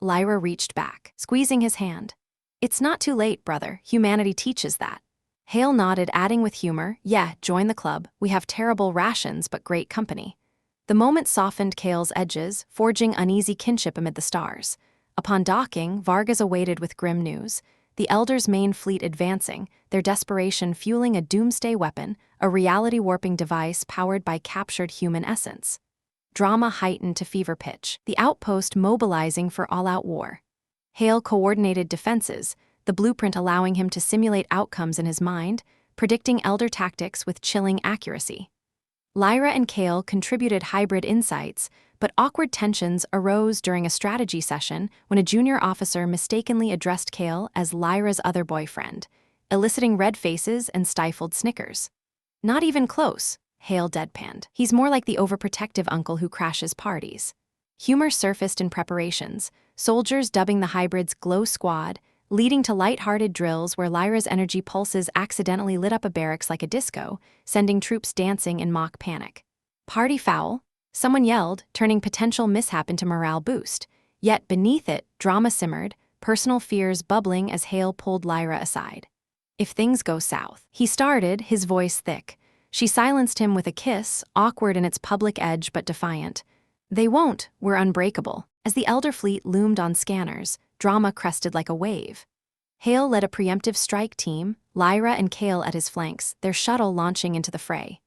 Lyra reached back, squeezing his hand. "It's not too late, brother. Humanity teaches that." Hale nodded, adding with humor, "Yeah, join the club. We have terrible rations but great company." The moment softened Hale's edges, forging uneasy kinship amid the stars. Upon docking, Vargas awaited with grim news. The Elders' main fleet advancing, their desperation fueling a doomsday weapon, a reality-warping device powered by captured human essence. Drama heightened to fever pitch, the outpost mobilizing for all-out war. Hale coordinated defenses, the blueprint allowing him to simulate outcomes in his mind, predicting Elder tactics with chilling accuracy. Lyra and Hale contributed hybrid insights, but awkward tensions arose during a strategy session when a junior officer mistakenly addressed Hale as Lyra's other boyfriend, eliciting red faces and stifled snickers. "Not even close," Hale deadpanned. "He's more like the overprotective uncle who crashes parties." Humor surfaced in preparations, soldiers dubbing the hybrids Glow Squad, leading to light-hearted drills where Lyra's energy pulses accidentally lit up a barracks like a disco, sending troops dancing in mock panic. "Party foul," someone yelled, turning potential mishap into morale boost. Yet beneath it, drama simmered, personal fears bubbling as Hale pulled Lyra aside. "If things go south," he started, his voice thick. She silenced him with a kiss, awkward in its public edge but defiant. "They won't, we're unbreakable." As the Elder fleet loomed on scanners, drama crested like a wave. Hale led a preemptive strike team, Lyra and Hale at his flanks, their shuttle launching into the fray.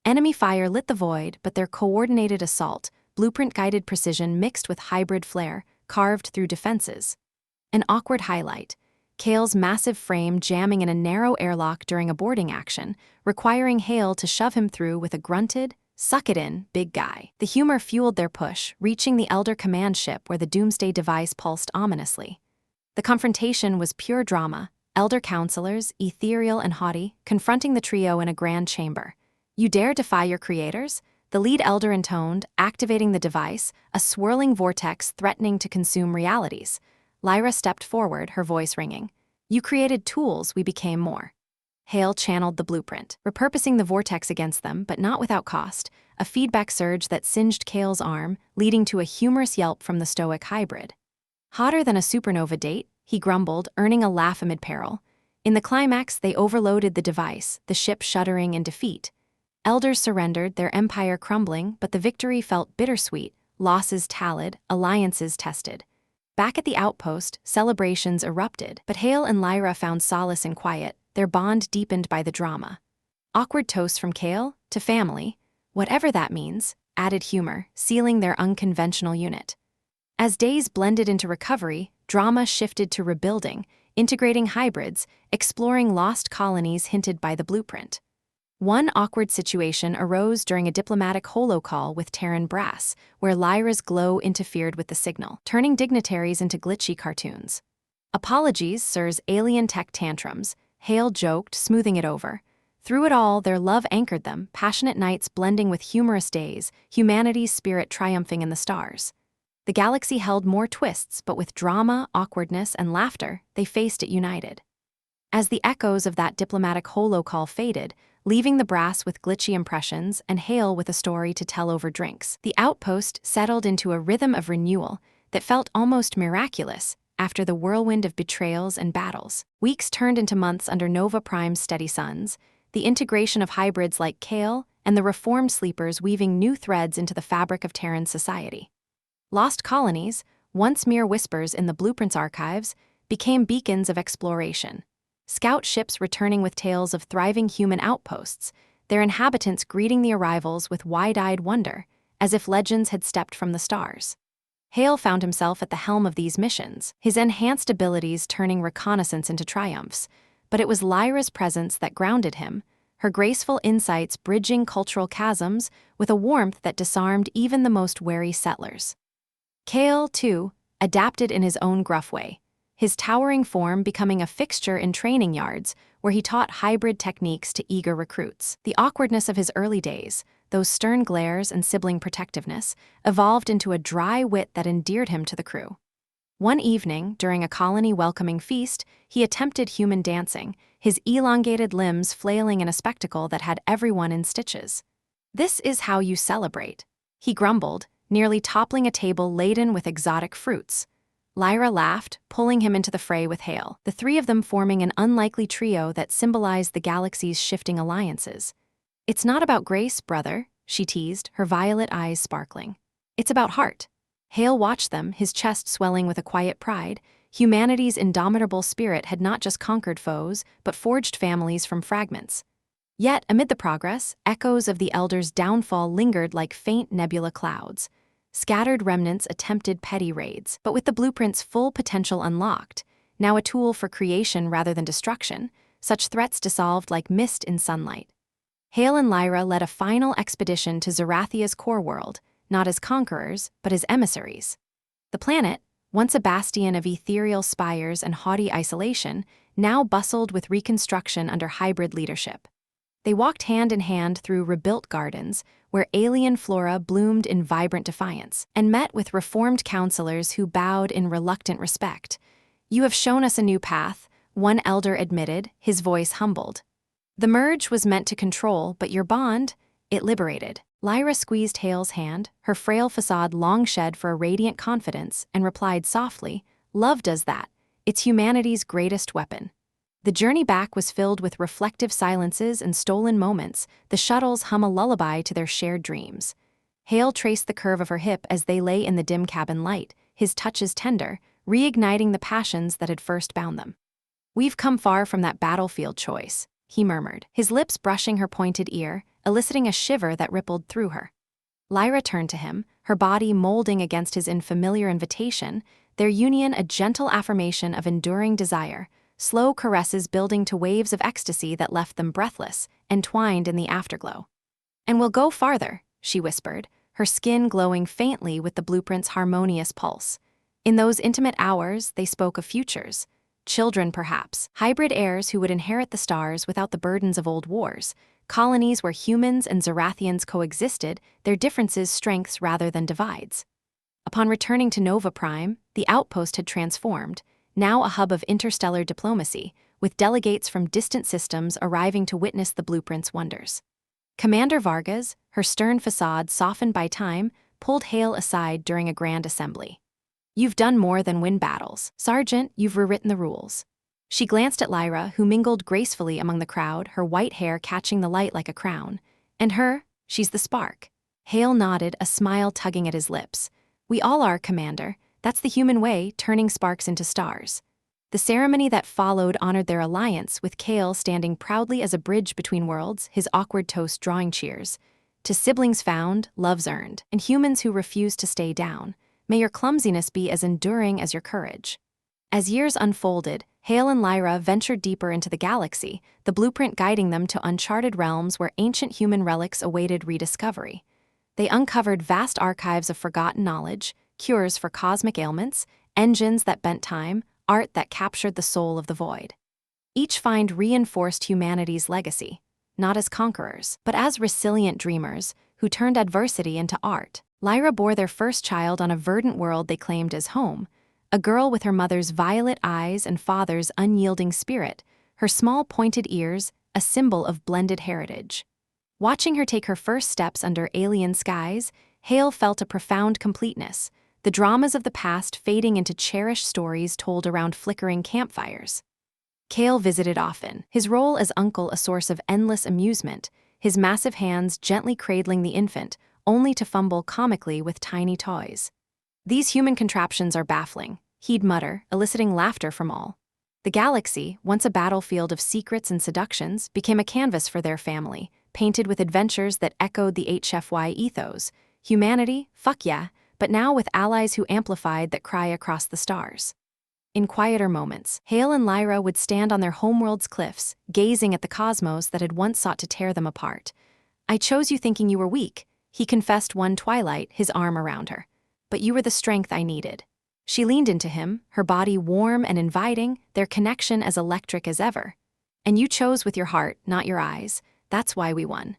Enemy fire lit the void, but their coordinated assault, blueprint-guided precision mixed with hybrid flair, carved through defenses. An awkward highlight, Hale's massive frame jamming in a narrow airlock during a boarding action, requiring Hale to shove him through with a grunted, "Suck it in, big guy." The humor fueled their push, reaching the Elder command ship where the doomsday device pulsed ominously. The confrontation was pure drama, Elder counselors, ethereal and haughty, confronting the trio in a grand chamber. "You dare defy your creators?" The lead Elder intoned, activating the device, a swirling vortex threatening to consume realities. Lyra stepped forward, her voice ringing. "You created tools, we became more." Hale channeled the blueprint, repurposing the vortex against them, but not without cost, a feedback surge that singed Hale's arm, leading to a humorous yelp from the stoic hybrid. "Hotter than a supernova date," he grumbled, earning a laugh amid peril. In the climax, they overloaded the device, the ship shuddering in defeat. Elders surrendered, their empire crumbling, but the victory felt bittersweet, losses tallied, alliances tested. Back at the outpost, celebrations erupted, but Hale and Lyra found solace in quiet, their bond deepened by the drama. Awkward toasts from Hale to family, whatever that means, added humor, sealing their unconventional unit. As days blended into recovery, drama shifted to rebuilding, integrating hybrids, exploring lost colonies hinted by the blueprint. One awkward situation arose during a diplomatic holocall with Terran brass, where Lyra's glow interfered with the signal, turning dignitaries into glitchy cartoons. "Apologies, sirs, alien tech tantrums," Hale joked, smoothing it over. Through it all, their love anchored them, passionate nights blending with humorous days, humanity's spirit triumphing in the stars. The galaxy held more twists, but with drama, awkwardness, and laughter, they faced it united. As the echoes of that diplomatic holocall faded, leaving the brass with glitchy impressions and Hale with a story to tell over drinks, the outpost settled into a rhythm of renewal that felt almost miraculous after the whirlwind of betrayals and battles. Weeks turned into months under Nova Prime's steady suns, the integration of hybrids like Hale and the reformed sleepers weaving new threads into the fabric of Terran society. Lost colonies, once mere whispers in the blueprint's archives, became beacons of exploration. Scout ships returning with tales of thriving human outposts, their inhabitants greeting the arrivals with wide-eyed wonder, as if legends had stepped from the stars. Hale found himself at the helm of these missions, his enhanced abilities turning reconnaissance into triumphs, But it was Lyra's presence that grounded him, her graceful insights bridging cultural chasms with a warmth that disarmed even the most wary settlers. Hale, too, adapted in his own gruff way, his towering form becoming a fixture in training yards where he taught hybrid techniques to eager recruits. The awkwardness of his early days, those stern glares and sibling protectiveness, evolved into a dry wit that endeared him to the crew. One evening, during a colony welcoming feast, he attempted human dancing, his elongated limbs flailing in a spectacle that had everyone in stitches. "This is how you celebrate," he grumbled, nearly toppling a table laden with exotic fruits. Lyra laughed, pulling him into the fray with Hale, the three of them forming an unlikely trio that symbolized the galaxy's shifting alliances. "It's not about grace, brother," she teased, her violet eyes sparkling. "It's about heart." Hale watched them, his chest swelling with a quiet pride. Humanity's indomitable spirit had not just conquered foes, but forged families from fragments. Yet, amid the progress, echoes of the Elder's downfall lingered like faint nebula clouds. Scattered remnants attempted petty raids, but with the blueprint's full potential unlocked, now a tool for creation rather than destruction, such threats dissolved like mist in sunlight. Hale and Lyra led a final expedition to Zarathia's core world, not as conquerors, but as emissaries. The planet, once a bastion of ethereal spires and haughty isolation, now bustled with reconstruction under hybrid leadership. They walked hand in hand through rebuilt gardens, where alien flora bloomed in vibrant defiance, and met with reformed counselors who bowed in reluctant respect. "You have shown us a new path," one elder admitted, his voice humbled. "The merge was meant to control, but your bond, it liberated." Lyra squeezed Hale's hand, her frail facade long shed for a radiant confidence, and replied softly, "Love does that. It's humanity's greatest weapon." The journey back was filled with reflective silences and stolen moments, the shuttles hum a lullaby to their shared dreams. Hale traced the curve of her hip as they lay in the dim cabin light, his touches tender, reigniting the passions that had first bound them. "We've come far from that battlefield choice," he murmured, his lips brushing her pointed ear, eliciting a shiver that rippled through her. Lyra turned to him, her body molding against his unfamiliar invitation, their union a gentle affirmation of enduring desire, slow caresses building to waves of ecstasy that left them breathless, entwined in the afterglow. "And we'll go farther," she whispered, her skin glowing faintly with the blueprint's harmonious pulse. In those intimate hours, they spoke of futures. Children, perhaps, hybrid heirs who would inherit the stars without the burdens of old wars, colonies where humans and Zarathians coexisted, their differences strengths rather than divides. Upon returning to Nova Prime, the outpost had transformed, now a hub of interstellar diplomacy, with delegates from distant systems arriving to witness the blueprint's wonders. Commander Vargas, her stern facade softened by time, pulled Hale aside during a grand assembly. "You've done more than win battles. Sergeant, you've rewritten the rules." She glanced at Lyra, who mingled gracefully among the crowd, her white hair catching the light like a crown. "And her, she's the spark." Hale nodded, a smile tugging at his lips. "We all are, Commander. That's the human way, turning sparks into stars." The ceremony that followed honored their alliance, with Hale standing proudly as a bridge between worlds, his awkward toast drawing cheers. "To siblings found, love's earned, and humans who refuse to stay down, may your clumsiness be as enduring as your courage." As years unfolded, Hale and Lyra ventured deeper into the galaxy, the blueprint guiding them to uncharted realms where ancient human relics awaited rediscovery. They uncovered vast archives of forgotten knowledge, cures for cosmic ailments, engines that bent time, art that captured the soul of the void. Each find reinforced humanity's legacy, not as conquerors, but as resilient dreamers who turned adversity into art. Lyra bore their first child on a verdant world they claimed as home, a girl with her mother's violet eyes and father's unyielding spirit, her small pointed ears a symbol of blended heritage. Watching her take her first steps under alien skies, Hale felt a profound completeness, the dramas of the past fading into cherished stories told around flickering campfires. Hale visited often, his role as uncle a source of endless amusement, his massive hands gently cradling the infant, only to fumble comically with tiny toys. "These human contraptions are baffling," he'd mutter, eliciting laughter from all. The galaxy, once a battlefield of secrets and seductions, became a canvas for their family, painted with adventures that echoed the HFY ethos. Humanity, fuck yeah, but now with allies who amplified that cry across the stars. In quieter moments, Hale and Lyra would stand on their homeworld's cliffs, gazing at the cosmos that had once sought to tear them apart. "I chose you thinking you were weak," he confessed one twilight, his arm around her. "But you were the strength I needed." She leaned into him, her body warm and inviting, their connection as electric as ever. "And you chose with your heart, not your eyes. That's why we won."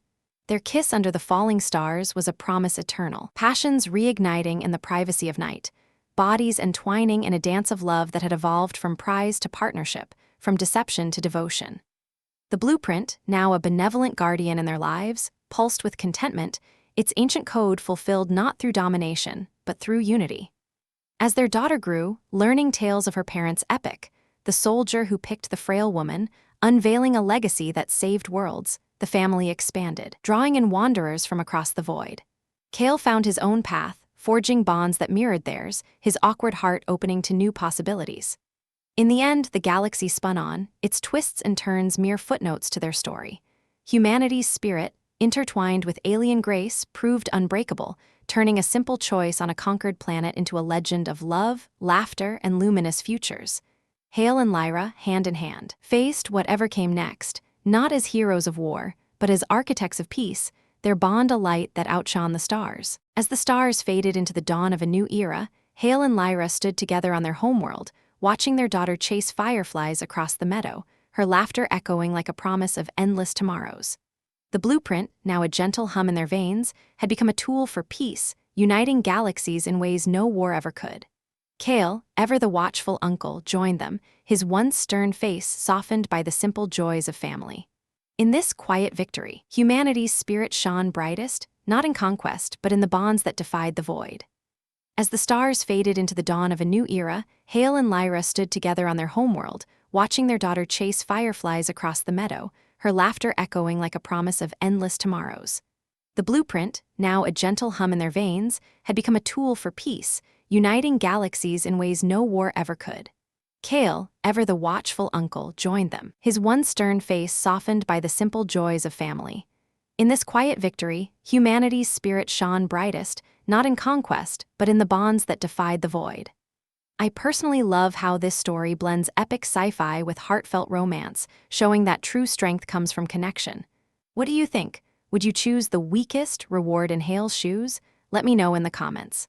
Their kiss under the falling stars was a promise eternal, passions reigniting in the privacy of night, bodies entwining in a dance of love that had evolved from prize to partnership, from deception to devotion. The blueprint, now a benevolent guardian in their lives, pulsed with contentment, its ancient code fulfilled not through domination, but through unity. As their daughter grew, learning tales of her parents' epic, the soldier who picked the Frail Woman, unveiling a legacy that saved worlds, the family expanded, drawing in wanderers from across the void. Hale found his own path, forging bonds that mirrored theirs, his awkward heart opening to new possibilities. In the end, the galaxy spun on, its twists and turns mere footnotes to their story. Humanity's spirit, intertwined with alien grace, proved unbreakable, turning a simple choice on a conquered planet into a legend of love, laughter, and luminous futures. Hale and Lyra, hand in hand, faced whatever came next, not as heroes of war, but as architects of peace, their bond a light that outshone the stars. As the stars faded into the dawn of a new era, Hale and Lyra stood together on their homeworld, watching their daughter chase fireflies across the meadow, her laughter echoing like a promise of endless tomorrows. The blueprint, now a gentle hum in their veins, had become a tool for peace, uniting galaxies in ways no war ever could. Hale, ever the watchful uncle, joined them, his once stern face softened by the simple joys of family. In this quiet victory, humanity's spirit shone brightest, not in conquest, but in the bonds that defied the void. As the stars faded into the dawn of a new era, Hale and Lyra stood together on their homeworld, watching their daughter chase fireflies across the meadow, her laughter echoing like a promise of endless tomorrows. The blueprint, now a gentle hum in their veins, had become a tool for peace, uniting galaxies in ways no war ever could. Hale, ever the watchful uncle, joined them, his once stern face softened by the simple joys of family. In this quiet victory, humanity's spirit shone brightest, not in conquest, but in the bonds that defied the void. I personally love how this story blends epic sci-fi with heartfelt romance, showing that true strength comes from connection. What do you think? Would you choose the weakest reward in Hale's shoes? Let me know in the comments.